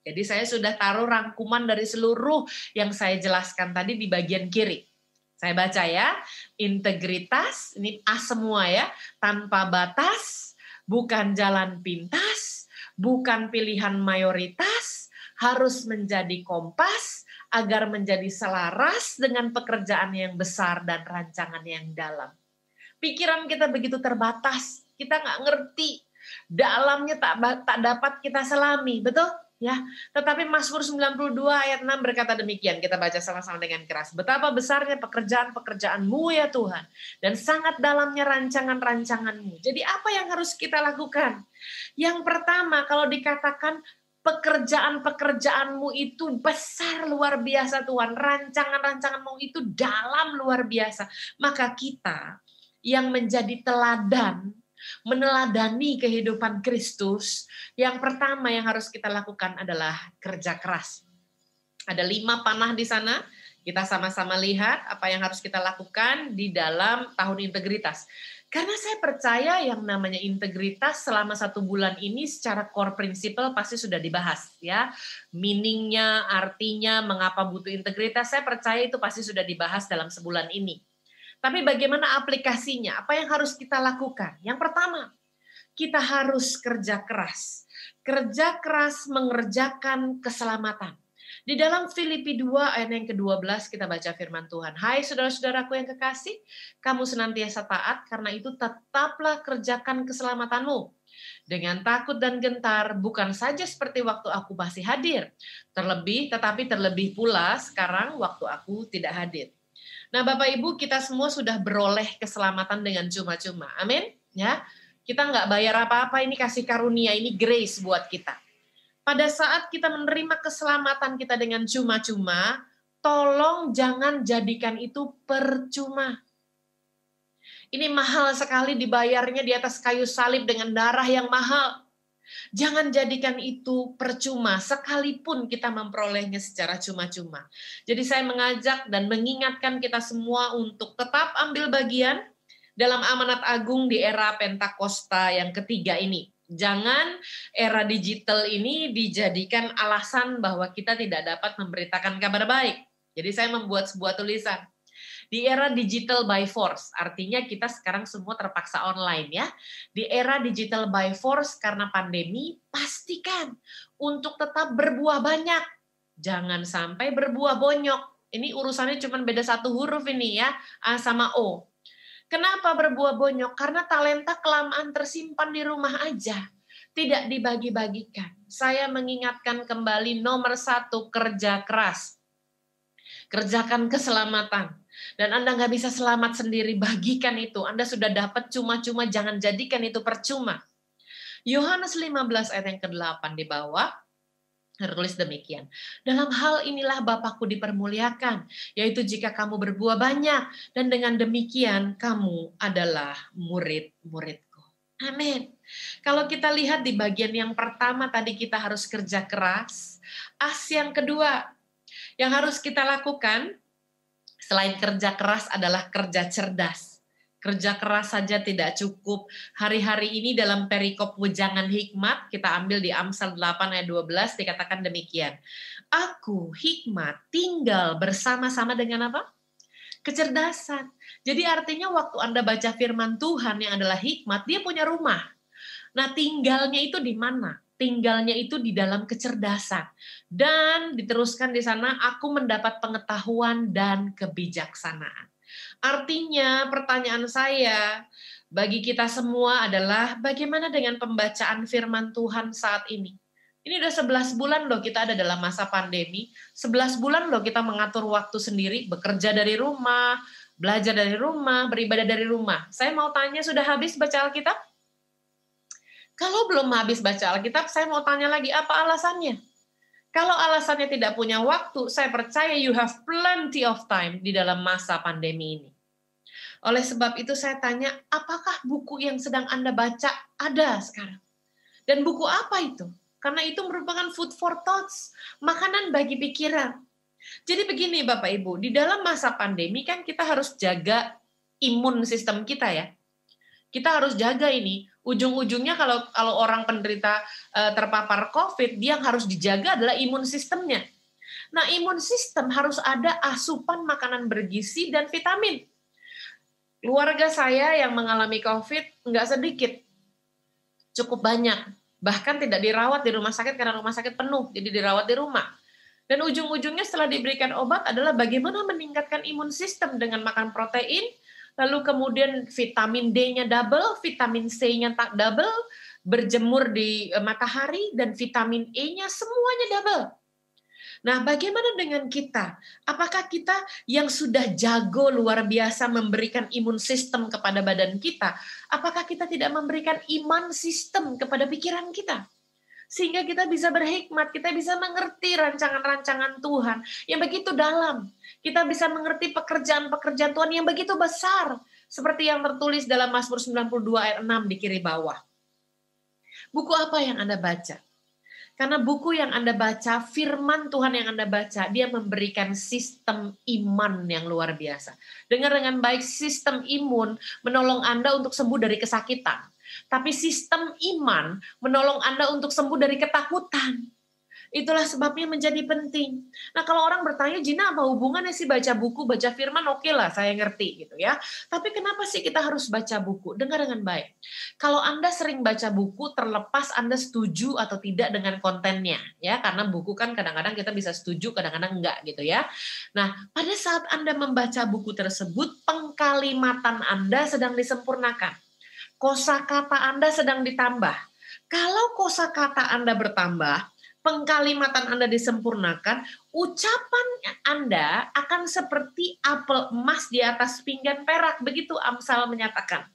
Jadi saya sudah taruh rangkuman dari seluruh yang saya jelaskan tadi di bagian kiri. Saya baca ya, integritas, ini A semua ya, tanpa batas, bukan jalan pintas, bukan pilihan mayoritas, harus menjadi kompas agar menjadi selaras dengan pekerjaan yang besar dan rancangan yang dalam. Pikiran kita begitu terbatas, kita nggak ngerti, dalamnya tak dapat kita selami, betul? Ya, tetapi Mazmur 92 ayat 6 berkata demikian, kita baca sama-sama dengan keras. Betapa besarnya pekerjaan-pekerjaan-Mu ya Tuhan, dan sangat dalamnya rancangan-rancangan-Mu. Jadi apa yang harus kita lakukan? Yang pertama, kalau dikatakan pekerjaan-pekerjaan-Mu itu besar luar biasa Tuhan, rancangan-rancangan-Mu itu dalam luar biasa, maka kita yang menjadi teladan, meneladani kehidupan Kristus, yang pertama yang harus kita lakukan adalah kerja keras. Ada 5 panah di sana, kita sama-sama lihat apa yang harus kita lakukan di dalam tahun integritas. Karena saya percaya yang namanya integritas selama 1 bulan ini secara core principle pasti sudah dibahas ya. Meaningnya, artinya, mengapa butuh integritas, saya percaya itu pasti sudah dibahas dalam sebulan ini. Tapi bagaimana aplikasinya? Apa yang harus kita lakukan? Yang pertama, kita harus kerja keras. Kerja keras mengerjakan keselamatan. Di dalam Filipi 2 ayat yang ke-12 kita baca firman Tuhan. Hai saudara-saudaraku yang kekasih, kamu senantiasa taat, karena itu tetaplah kerjakan keselamatanmu. Dengan takut dan gentar, bukan saja seperti waktu aku masih hadir. Tetapi terlebih pula sekarang waktu aku tidak hadir. Nah Bapak Ibu, kita semua sudah beroleh keselamatan dengan cuma-cuma. Amin. Ya, kita nggak bayar apa-apa, ini kasih karunia, ini grace buat kita. Pada saat kita menerima keselamatan kita dengan cuma-cuma, tolong jangan jadikan itu percuma. Ini mahal sekali dibayarnya di atas kayu salib dengan darah yang mahal. Jangan jadikan itu percuma, sekalipun kita memperolehnya secara cuma-cuma. Jadi saya mengajak dan mengingatkan kita semua untuk tetap ambil bagian dalam amanat agung di era Pentakosta yang ketiga ini. Jangan era digital ini dijadikan alasan bahwa kita tidak dapat memberitakan kabar baik. Jadi saya membuat sebuah tulisan. Di era digital by force, artinya kita sekarang semua terpaksa online ya. Di era digital by force karena pandemi, pastikan untuk tetap berbuah banyak. Jangan sampai berbuah bonyok. Ini urusannya cuma beda 1 huruf ini ya, A sama O. Kenapa berbuah bonyok? Karena talenta kelamaan tersimpan di rumah aja, tidak dibagi-bagikan. Saya mengingatkan kembali nomor 1, kerja keras. Kerjakan keselamatan. Dan Anda nggak bisa selamat sendiri, bagikan itu. Anda sudah dapat cuma-cuma, jangan jadikan itu percuma. Yohanes 15 ayat yang ke-8 di bawah, tertulis demikian. Dalam hal inilah Bapakku dipermuliakan, yaitu jika kamu berbuah banyak, dan dengan demikian kamu adalah murid-muridku. Amin. Kalau kita lihat di bagian yang pertama tadi kita harus kerja keras. As yang kedua yang harus kita lakukan selain kerja keras adalah kerja cerdas. Kerja keras saja tidak cukup. Hari-hari ini dalam perikop wejangan hikmat, kita ambil di Amsal 8 ayat 12, dikatakan demikian. Aku, hikmat, tinggal bersama-sama dengan apa? Kecerdasan. Jadi artinya waktu Anda baca firman Tuhan yang adalah hikmat, dia punya rumah. Nah tinggalnya itu di mana? Tinggalnya itu di dalam kecerdasan. Dan diteruskan di sana, aku mendapat pengetahuan dan kebijaksanaan. Artinya pertanyaan saya bagi kita semua adalah bagaimana dengan pembacaan firman Tuhan saat ini? Ini udah 11 bulan loh kita ada dalam masa pandemi. 11 bulan loh kita mengatur waktu sendiri, bekerja dari rumah, belajar dari rumah, beribadah dari rumah. Saya mau tanya, sudah habis baca Alkitab? Kalau belum habis baca Alkitab, saya mau tanya lagi, apa alasannya? Kalau alasannya tidak punya waktu, saya percaya you have plenty of time di dalam masa pandemi ini. Oleh sebab itu saya tanya, apakah buku yang sedang Anda baca ada sekarang? Dan buku apa itu? Karena itu merupakan food for thoughts, makanan bagi pikiran. Jadi begini Bapak Ibu, di dalam masa pandemi kan kita harus jaga imun sistem kita ya. Kita harus jaga ini. Ujung-ujungnya kalau orang penderita terpapar COVID, dia yang harus dijaga adalah imun sistemnya. Nah, imun sistem harus ada asupan makanan bergizi dan vitamin. Keluarga saya yang mengalami COVID nggak sedikit, cukup banyak. Bahkan tidak dirawat di rumah sakit karena rumah sakit penuh, jadi dirawat di rumah. Dan ujung-ujungnya setelah diberikan obat adalah bagaimana meningkatkan imun sistem dengan makan protein, lalu kemudian vitamin D-nya double, vitamin C-nya double, berjemur di matahari, dan vitamin E-nya semuanya double. Nah, bagaimana dengan kita? Apakah kita yang sudah jago luar biasa memberikan imun sistem kepada badan kita, apakah kita tidak memberikan iman sistem kepada pikiran kita? Sehingga kita bisa berhikmat, kita bisa mengerti rancangan-rancangan Tuhan yang begitu dalam. Kita bisa mengerti pekerjaan-pekerjaan Tuhan yang begitu besar. Seperti yang tertulis dalam Mazmur 92 ayat 6 di kiri bawah. Buku apa yang Anda baca? Karena buku yang Anda baca, firman Tuhan yang Anda baca, dia memberikan sistem iman yang luar biasa. Dengar dengan baik, sistem imun menolong Anda untuk sembuh dari kesakitan. Tapi sistem iman menolong Anda untuk sembuh dari ketakutan. Itulah sebabnya menjadi penting. Nah, kalau orang bertanya, Gina, apa hubungannya sih baca buku, baca firman? Oke lah, saya ngerti gitu ya. Tapi kenapa sih kita harus baca buku? Dengar dengan baik. Kalau Anda sering baca buku, terlepas Anda setuju atau tidak dengan kontennya, ya, karena buku kan kadang-kadang kita bisa setuju, kadang-kadang enggak gitu ya. Nah, pada saat Anda membaca buku tersebut, pengkalimatan Anda sedang disempurnakan. Kosakata Anda sedang ditambah. Kalau kosakata Anda bertambah, pengkalimatan Anda disempurnakan, ucapan Anda akan seperti apel emas di atas pinggan perak. Begitu Amsal menyatakan.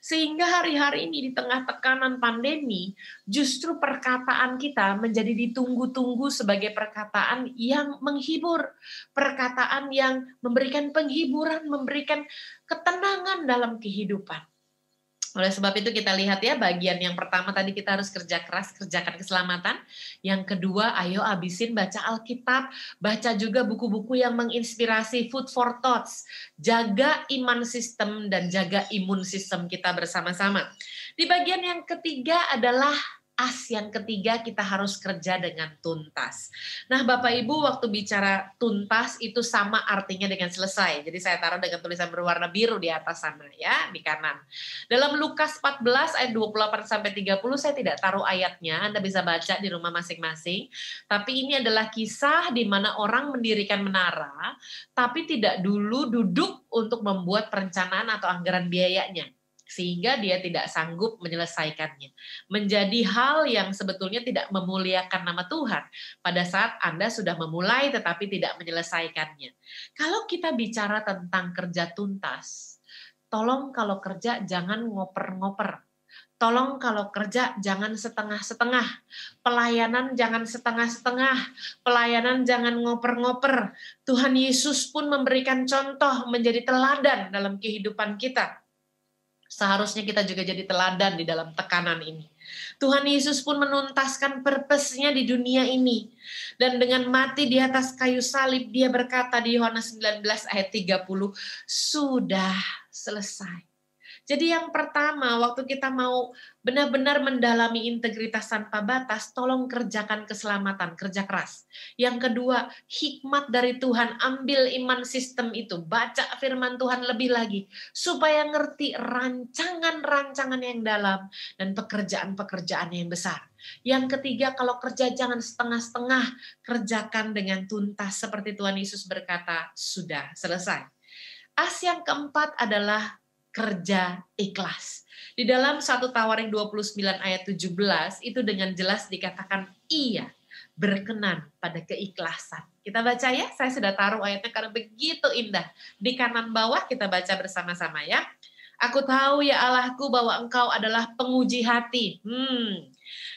Sehingga hari-hari ini di tengah tekanan pandemi, justru perkataan kita menjadi ditunggu-tunggu sebagai perkataan yang menghibur. Perkataan yang memberikan penghiburan, memberikan ketenangan dalam kehidupan. Oleh sebab itu kita lihat ya, bagian yang pertama tadi kita harus kerja keras, kerjakan keselamatan. Yang kedua, ayo habisin baca Alkitab, baca juga buku-buku yang menginspirasi, food for thoughts. Jaga iman sistem dan jaga imun sistem kita bersama-sama. Di bagian yang ketiga adalah yang ketiga, kita harus kerja dengan tuntas. Nah, Bapak Ibu, waktu bicara tuntas itu sama artinya dengan selesai. Jadi saya taruh dengan tulisan berwarna biru di atas sana ya, di kanan. Dalam Lukas 14 ayat 28-30 saya tidak taruh ayatnya, Anda bisa baca di rumah masing-masing. Tapi ini adalah kisah di mana orang mendirikan menara, tapi tidak dulu duduk untuk membuat perencanaan atau anggaran biayanya. Sehingga dia tidak sanggup menyelesaikannya. Menjadi hal yang sebetulnya tidak memuliakan nama Tuhan pada saat Anda sudah memulai tetapi tidak menyelesaikannya. Kalau kita bicara tentang kerja tuntas, tolong kalau kerja jangan ngoper-ngoper. Tolong kalau kerja jangan setengah-setengah. Pelayanan jangan setengah-setengah. Pelayanan jangan ngoper-ngoper. Tuhan Yesus pun memberikan contoh menjadi teladan dalam kehidupan kita. Seharusnya kita juga jadi teladan di dalam tekanan ini. Tuhan Yesus pun menuntaskan purpose-nya di dunia ini. Dan dengan mati di atas kayu salib, dia berkata di Yohanes 19 ayat 30, sudah selesai. Jadi yang pertama, waktu kita mau benar-benar mendalami integritas tanpa batas, tolong kerjakan keselamatan, kerja keras. Yang kedua, hikmat dari Tuhan, ambil iman sistem itu, baca firman Tuhan lebih lagi, supaya ngerti rancangan-rancangan yang dalam, dan pekerjaan-pekerjaan yang besar. Yang ketiga, kalau kerja jangan setengah-setengah, kerjakan dengan tuntas, seperti Tuhan Yesus berkata, sudah selesai. As yang keempat adalah kerja ikhlas. Di dalam 1 Tawarik 29 ayat 17 itu dengan jelas dikatakan ia berkenan pada keikhlasan. Kita baca ya, saya sudah taruh ayatnya karena begitu indah. Di kanan bawah kita baca bersama-sama ya. Aku tahu ya Allahku bahwa engkau adalah penguji hati.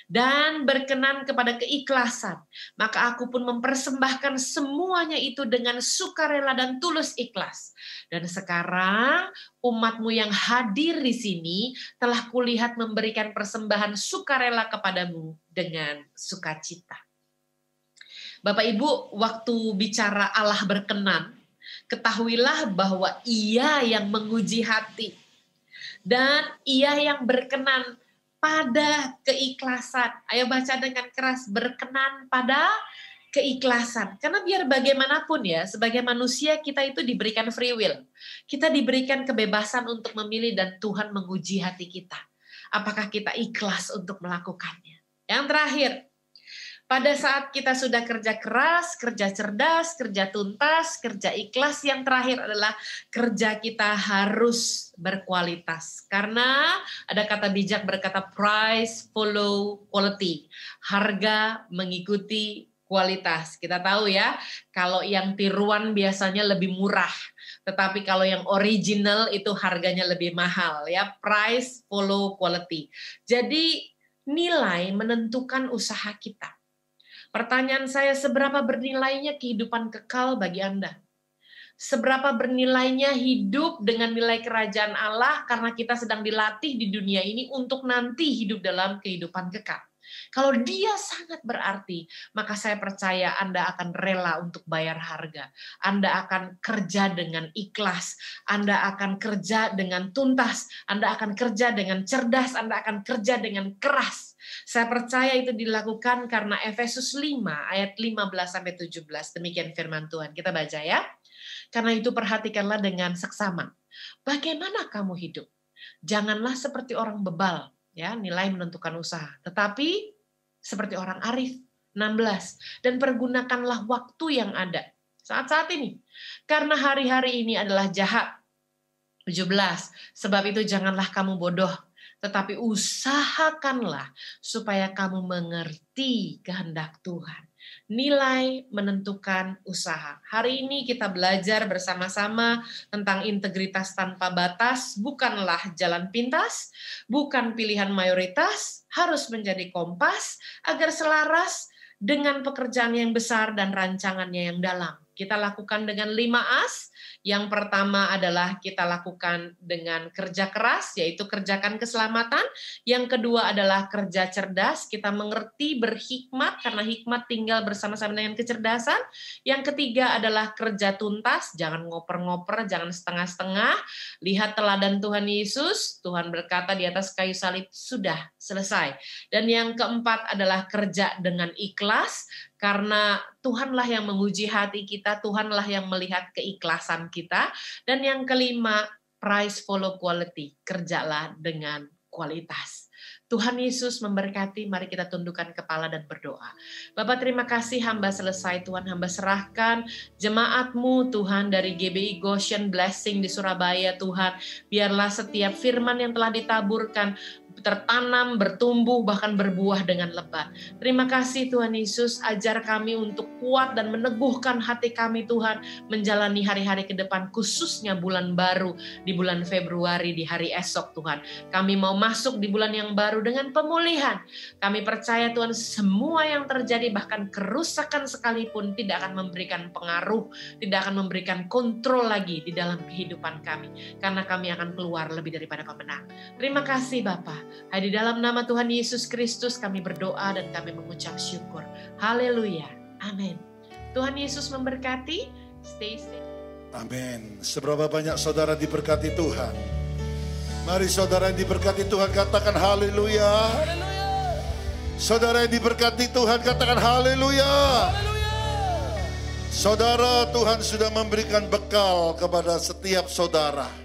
Dan berkenan kepada keikhlasan. Maka aku pun mempersembahkan semuanya itu dengan sukarela dan tulus ikhlas. Dan sekarang umatmu yang hadir di sini telah kulihat memberikan persembahan sukarela kepadamu dengan sukacita. Bapak Ibu, waktu bicara Allah berkenan, ketahuilah bahwa ia yang menguji hati. Dan ia yang berkenan pada keikhlasan. Ayo baca dengan keras, berkenan pada keikhlasan. Karena biar bagaimanapun ya, sebagai manusia kita itu diberikan free will. Kita diberikan kebebasan untuk memilih dan Tuhan menguji hati kita. Apakah kita ikhlas untuk melakukannya? Yang terakhir, pada saat kita sudah kerja keras, kerja cerdas, kerja tuntas, kerja ikhlas, yang terakhir adalah kerja kita harus berkualitas. Karena ada kata bijak berkata price follow quality. Harga mengikuti kualitas. Kita tahu ya, kalau yang tiruan biasanya lebih murah. Tetapi kalau yang original itu harganya lebih mahal ya. Price follow quality. Jadi nilai menentukan usaha kita. Pertanyaan saya, seberapa bernilainya kehidupan kekal bagi Anda? Seberapa bernilainya hidup dengan nilai kerajaan Allah karena kita sedang dilatih di dunia ini untuk nanti hidup dalam kehidupan kekal. Kalau dia sangat berarti, maka saya percaya Anda akan rela untuk bayar harga. Anda akan kerja dengan ikhlas, Anda akan kerja dengan tuntas, Anda akan kerja dengan cerdas, Anda akan kerja dengan keras. Saya percaya itu dilakukan karena Efesus 5 ayat 15-17. Demikian firman Tuhan. Kita baca ya. Karena itu perhatikanlah dengan seksama. Bagaimana kamu hidup? Janganlah seperti orang bebal, ya, nilai menentukan usaha. Tetapi seperti orang arif. 16. Dan pergunakanlah waktu yang ada. Saat-saat ini. Karena hari-hari ini adalah jahat. 17. Sebab itu janganlah kamu bodoh. Tetapi usahakanlah supaya kamu mengerti kehendak Tuhan. Nilai menentukan usaha. Hari ini kita belajar bersama-sama tentang integritas tanpa batas. Bukanlah jalan pintas, bukan pilihan mayoritas, harus menjadi kompas agar selaras dengan pekerjaan yang besar dan rancangannya yang dalam. Kita lakukan dengan 5 as. Yang pertama adalah kita lakukan dengan kerja keras, yaitu kerjakan keselamatan. Yang kedua adalah kerja cerdas, kita mengerti berhikmat, karena hikmat tinggal bersama-sama dengan kecerdasan. Yang ketiga adalah kerja tuntas, jangan ngoper-ngoper, jangan setengah-setengah. Lihat teladan Tuhan Yesus, Tuhan berkata di atas kayu salib, sudah selesai. Dan yang keempat adalah kerja dengan ikhlas, karena Tuhanlah yang menguji hati kita, Tuhanlah yang melihat keikhlasan kita. Dan yang kelima, price follow quality, kerjalah dengan kualitas. Tuhan Yesus memberkati, mari kita tundukkan kepala dan berdoa. Bapak terima kasih, hamba selesai Tuhan, hamba serahkan jemaat-Mu Tuhan dari GBI Goshen Blessing di Surabaya Tuhan. Biarlah setiap firman yang telah ditaburkan tertanam, bertumbuh, bahkan berbuah dengan lebat. Terima kasih Tuhan Yesus, ajar kami untuk kuat dan meneguhkan hati kami Tuhan, menjalani hari-hari ke depan, khususnya bulan baru di bulan Februari, di hari esok Tuhan. Kami mau masuk di bulan yang baru dengan pemulihan. Kami percaya Tuhan, semua yang terjadi, bahkan kerusakan sekalipun, tidak akan memberikan pengaruh, tidak akan memberikan kontrol lagi di dalam kehidupan kami, karena kami akan keluar lebih daripada pemenang. Terima kasih Bapa. Di dalam nama Tuhan Yesus Kristus kami berdoa dan kami mengucap syukur. Haleluya. Amin. Tuhan Yesus memberkati. Stay safe. Amin. Seberapa banyak saudara diberkati Tuhan? Mari saudara yang diberkati Tuhan katakan haleluya. Saudara yang diberkati Tuhan katakan haleluya. Saudara, Tuhan sudah memberikan bekal kepada setiap saudara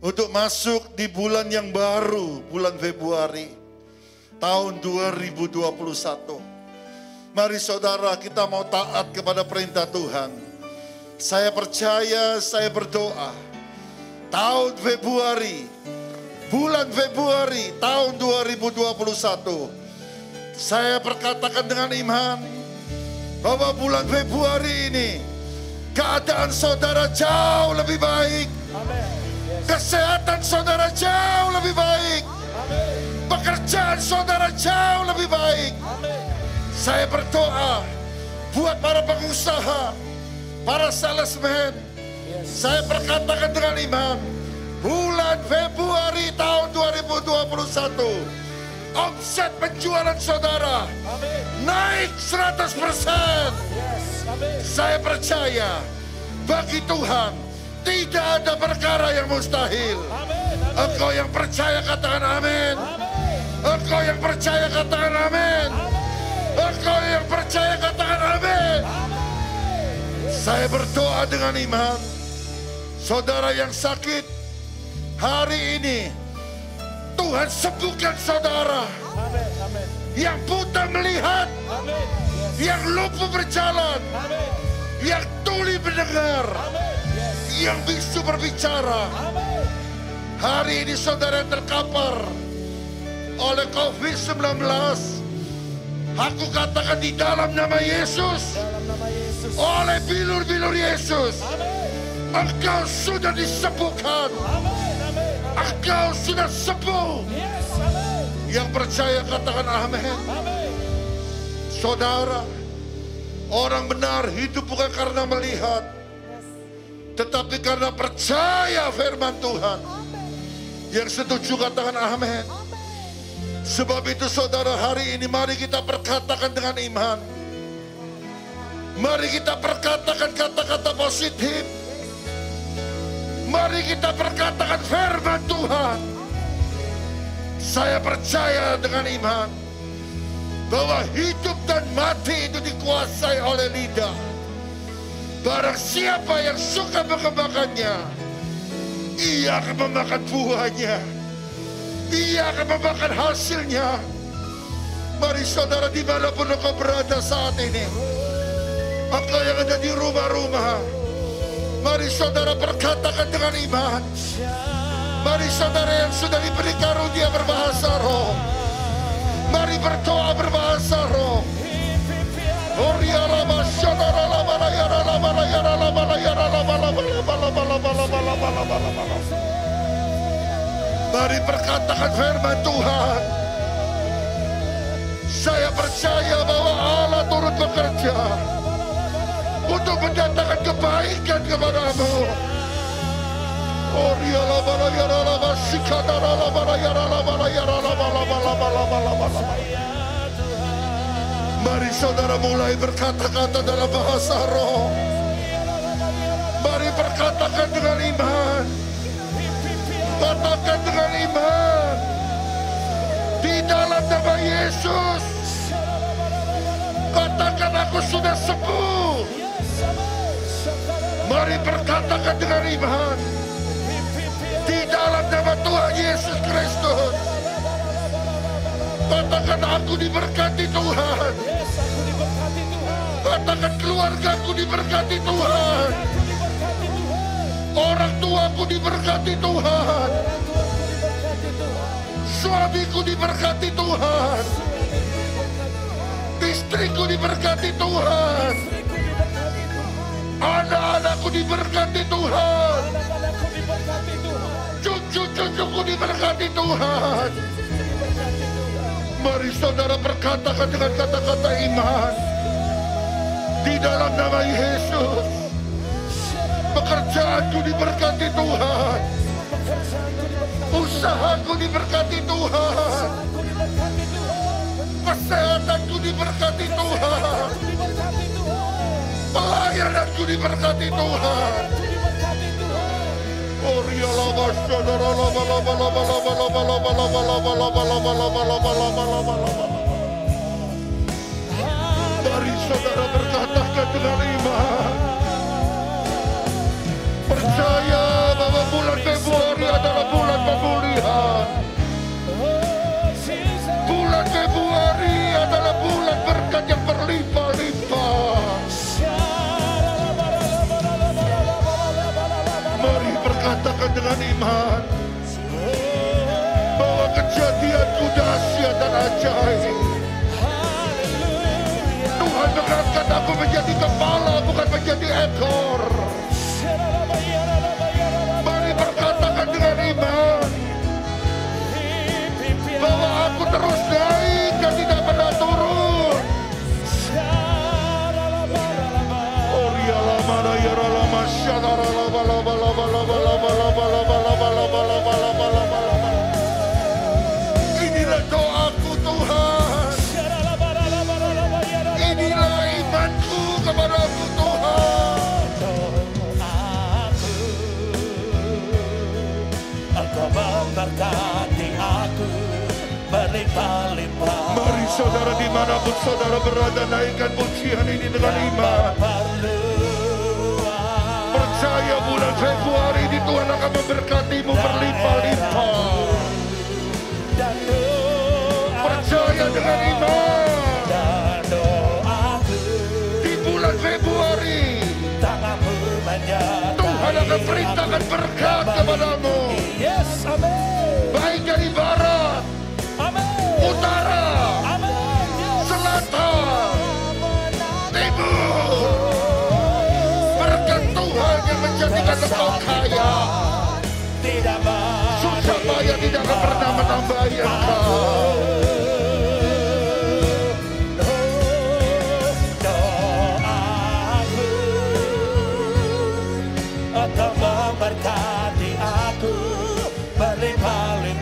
untuk masuk di bulan yang baru, bulan Februari, tahun 2021. Mari saudara, kita mau taat kepada perintah Tuhan. Saya percaya, saya berdoa. Tahun Februari, bulan Februari tahun 2021. Saya berkatakan dengan iman bahwa bulan Februari ini keadaan saudara jauh lebih baik. Kesehatan saudara jauh lebih baik. Pekerjaan saudara jauh lebih baik. Saya berdoa buat para pengusaha, para salesman. Saya berkatakan dengan iman, bulan Februari tahun 2021, omset penjualan saudara naik 100%. Saya percaya bagi Tuhan tidak ada perkara yang mustahil. Engkau yang percaya katakan amin. Engkau yang percaya katakan amin. Engkau yang percaya katakan amin. Saya berdoa dengan iman. Saudara yang sakit hari ini, Tuhan sembuhkan saudara. Yang buta melihat, yang lumpuh berjalan, yang tuli mendengar, yang bisu berbicara. Hari ini saudara yang terkapar oleh COVID-19, aku katakan di dalam nama Yesus, oleh bilur-bilur Yesus, engkau sudah disembuhkan. Engkau sudah sembuh. Yang percaya katakan amin. Saudara, orang benar hidup bukan karena melihat, tetapi karena percaya firman Tuhan. Yang setuju katakan amin. Sebab itu saudara, hari ini mari kita perkatakan dengan iman. Mari kita perkatakan kata-kata positif. Mari kita perkatakan firman Tuhan. Saya percaya dengan iman bahwa hidup dan mati itu dikuasai oleh lidah. Barang siapa yang suka mengembangkannya, ia akan memakan buahnya. Ia akan memakan hasilnya. Mari saudara, dimanapun engkau berada saat ini, engkau yang ada di rumah-rumah, mari saudara perkatakan dengan iman. Mari saudara yang sudah diberi karunia berbahasa roh, mari berdoa berbahasa roh. Mari perkatakan firman Tuhan. Saya percaya bahwa Allah turut bekerja untuk mendatangkan kebaikan kepadamu. Mari saudara mulai berkata-kata dalam bahasa roh. Mari berkatakan dengan iman. Katakan dengan iman. Di dalam nama Yesus. Katakan aku sudah sembuh. Mari berkatakan dengan iman. Di dalam nama Tuhan Yesus Kristus. Katakan aku diberkati Tuhan. Katakan keluargaku diberkati Tuhan. Orang tuaku diberkati Tuhan. Suamiku diberkati Tuhan. Istriku diberkati Tuhan. Anak-anakku diberkati Tuhan. Cucu-cucuku diberkati Tuhan. Mari saudara perkatakan dengan kata-kata iman. Di dalam nama Yesus. Pekerjaanku diberkati Tuhan. Usahaku diberkati Tuhan. Kesehatanku diberkati Tuhan. Pelayananku diberkati Tuhan. Mari saudara berkatakan dengan iman. Percaya bahwa bulan Februari adalah bulan pemulihan. Bulan Februari adalah bulan berkat yang berlimpah-limpah. dengan iman bahwa kejadianku dahsyat dan ajaib. Tuhan mengangkat aku menjadi kepala, bukan menjadi ekor. Mari berkatakan dengan iman bahwa aku terus naik dan tidak pernah turun. Inilah doaku Tuhan. Inilah imanku kepadamu Tuhan. Engkau memberkati aku berlimpah-limpah. Mari saudara dimanapun saudara berada, naikkan pujian ini dengan iman. Percaya bulan Februari ini Tuhan akan memberkatimu berlimpah-limpah. Percaya dengan iman. Di bulan Februari Tuhan akan perintahkan berkat kepadamu. Baik dari barat, utara, selatan, timur. Berkat Tuhan yang menjadikan engkau kaya. Susah payah tidak akan pernah menambahi engkau.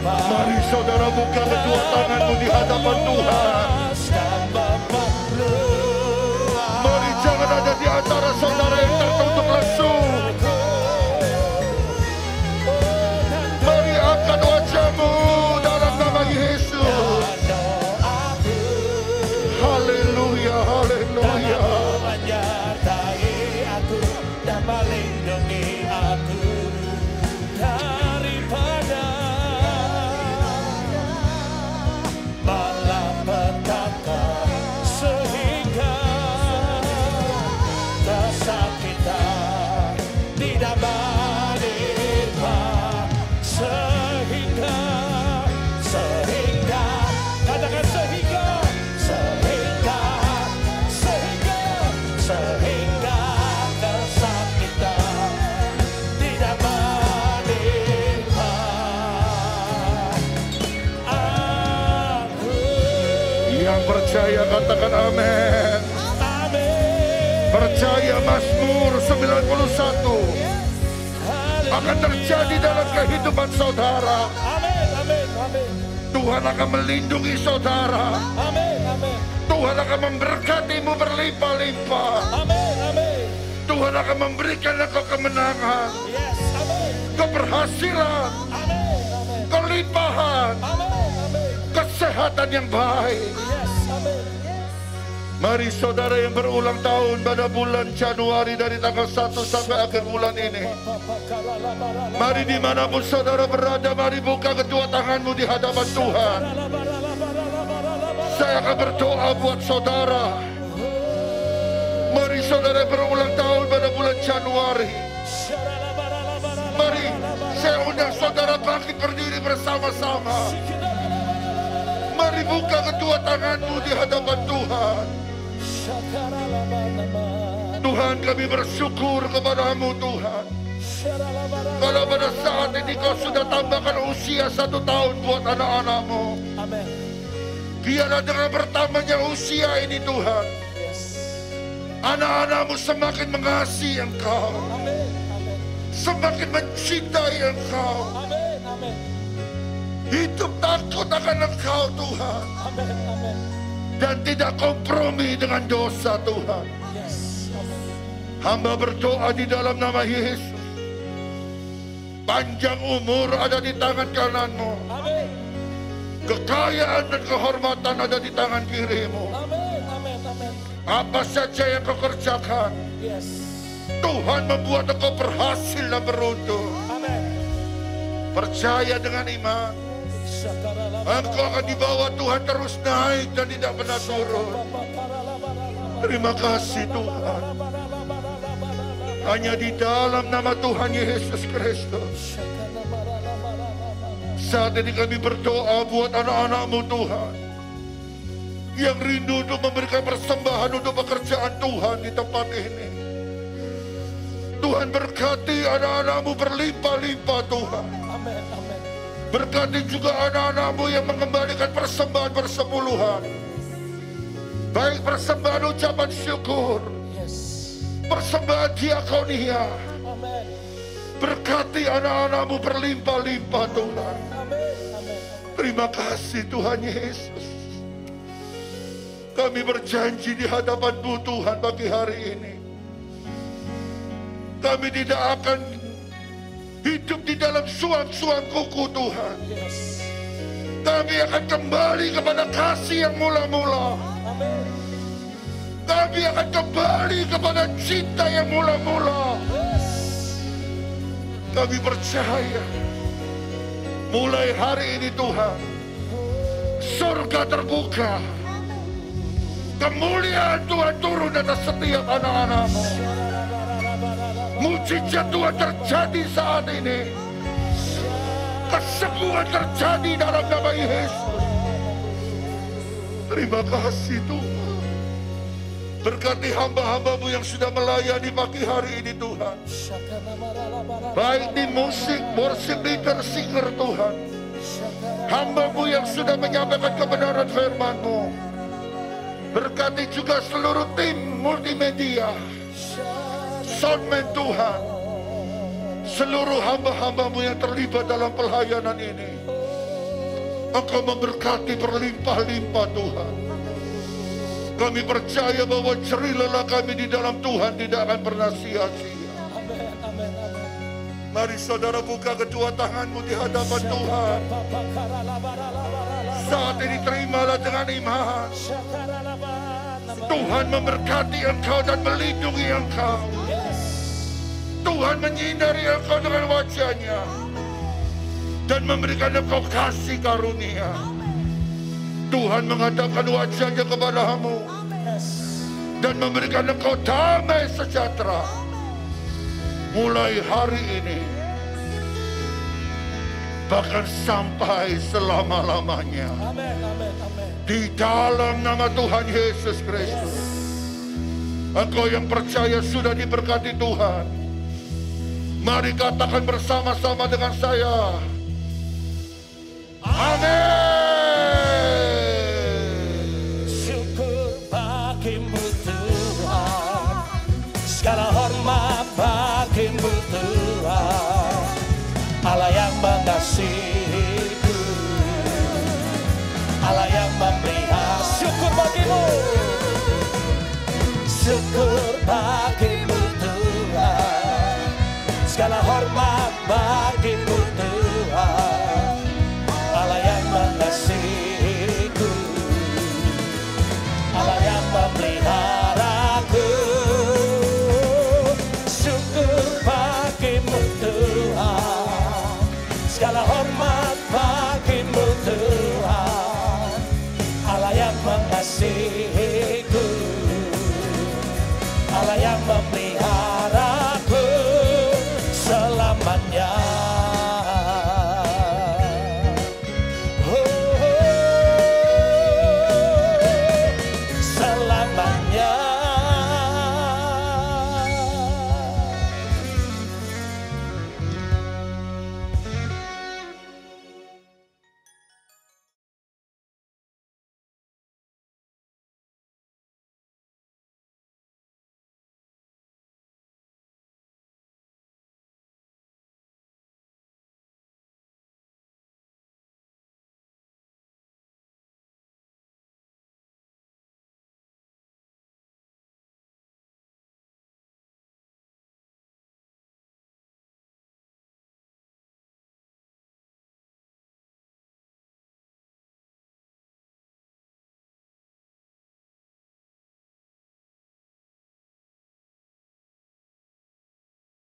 Mari saudara buka kedua tanganmu di hadapan Tuhan. Mari jangan ada di antara saudara yang tertutup langsung. Mari angkat wajahmu dalam nama Yesus. Haleluya, haleluya. Menyertai aku dan melindungi aku daripada malapetaka sehingga kesakitan tidak menimpa sehingga katakan sehingga kesakitan tidak menimpa aku. Yang percaya katakan amin. Percaya Mazmur 91 akan terjadi dalam kehidupan saudara. Tuhan akan melindungi saudara. Tuhan akan memberkatimu berlimpah-limpah. Tuhan akan memberikan engkau kemenangan, keberhasilan, kelimpahan, kesehatan yang baik. Mari saudara yang berulang tahun pada bulan Januari dari tanggal 1 sampai akhir bulan ini. Mari dimanapun saudara berada, mari buka kedua tanganmu di hadapan Tuhan. Saya akan berdoa buat saudara. Mari saudara berulang tahun pada bulan Januari. Mari saya undang saudara bangkit berdiri bersama-sama. Mari buka kedua tanganmu di hadapan Tuhan. Tuhan, kami bersyukur kepadamu Tuhan. Kalau pada saat ini kau sudah tambahkan usia 1 tahun buat anak-anakmu. Biarlah dengan bertambahnya usia ini Tuhan, anak-anakmu semakin mengasihi engkau, semakin mencintai engkau, hidup takut akan engkau Tuhan, dan tidak kompromi dengan dosa Tuhan. Hamba berdoa di dalam nama Yesus. Panjang umur ada di tangan kananmu. Kekayaan dan kehormatan ada di tangan kirimu. Apa saja yang kau kerjakan, Tuhan membuat engkau berhasil dan beruntung. Percaya dengan iman, engkau akan dibawa Tuhan terus naik dan tidak pernah turun. Terima kasih Tuhan. Hanya di dalam nama Tuhan Yesus Kristus Saat ini kami berdoa buat anak-anak-Mu Tuhan, yang rindu untuk memberikan persembahan untuk pekerjaan Tuhan di tempat ini. Tuhan berkati anak-anak-Mu berlimpah-limpah Tuhan. Amin, amin. Berkati juga anak-anak-Mu yang mengembalikan persembahan persepuluhan. Baik persembahan ucapan syukur, Yes. persembahan diakonia. Amin. Berkati anak-anak-Mu berlimpah-limpah Tuhan. Amin, amin. Terima kasih Tuhan Yesus. Kami berjanji di hadapan-Mu Tuhan pagi hari ini. Kami tidak akan hidup di dalam suam-suam kuku Tuhan. Yes. Kami akan kembali kepada kasih yang mula-mula. Amin. Kami akan kembali kepada cinta yang mula-mula. Kami percaya mulai hari ini Tuhan, surga terbuka. Kemuliaan Tuhan turun atas setiap anak-anak-Mu. Mujizat Tuhan terjadi saat ini. Kesembuhan terjadi dalam nama Yesus. Terima kasih Tuhan. Berkati hamba-hamba-Mu yang sudah melayani pagi hari ini Tuhan. Baik di musik, worship leader, singer Tuhan. Hamba-Mu yang sudah menyampaikan kebenaran firman-Mu. Berkati juga seluruh tim multimedia, soundman Tuhan, seluruh hamba-hamba-Mu yang terlibat dalam pelayanan ini. Engkau memberkati berlimpah-limpah Tuhan. Kami percaya bahwa jerih lelah kami di dalam Tuhan tidak akan pernah sia-sia. Amin, amin, amin. Mari saudara buka kedua tanganmu di hadapan Tuhan. Saat ini terimalah dengan iman. Tuhan memberkati engkau dan melindungi engkau. Tuhan menyinari engkau dengan wajah-Nya dan memberikan engkau kasih karunia. Tuhan menghadapkan wajah-Nya kepadamu dan memberikan engkau damai sejahtera mulai hari ini bahkan sampai selama-lamanya. Amin, amin, amin. Di dalam nama Tuhan Yesus Kristus. Engkau yang percaya sudah diberkati Tuhan. Mari katakan bersama-sama dengan saya. Amin. Syukur bagi-Mu Tuhan, segala hormat bagi-Mu Tuhan, Allah yang mengasihiku, Allah yang memelihara. Syukur bagi-Mu, syukur bagi-Mu Tuhan, segala hormat bagi-Mu Tuhan, Allah yang mengasihiku, Allah yang memeliharaku. Syukur bagi-Mu Tuhan, segala hormat bagi-Mu Tuhan, Allah yang mengasihi.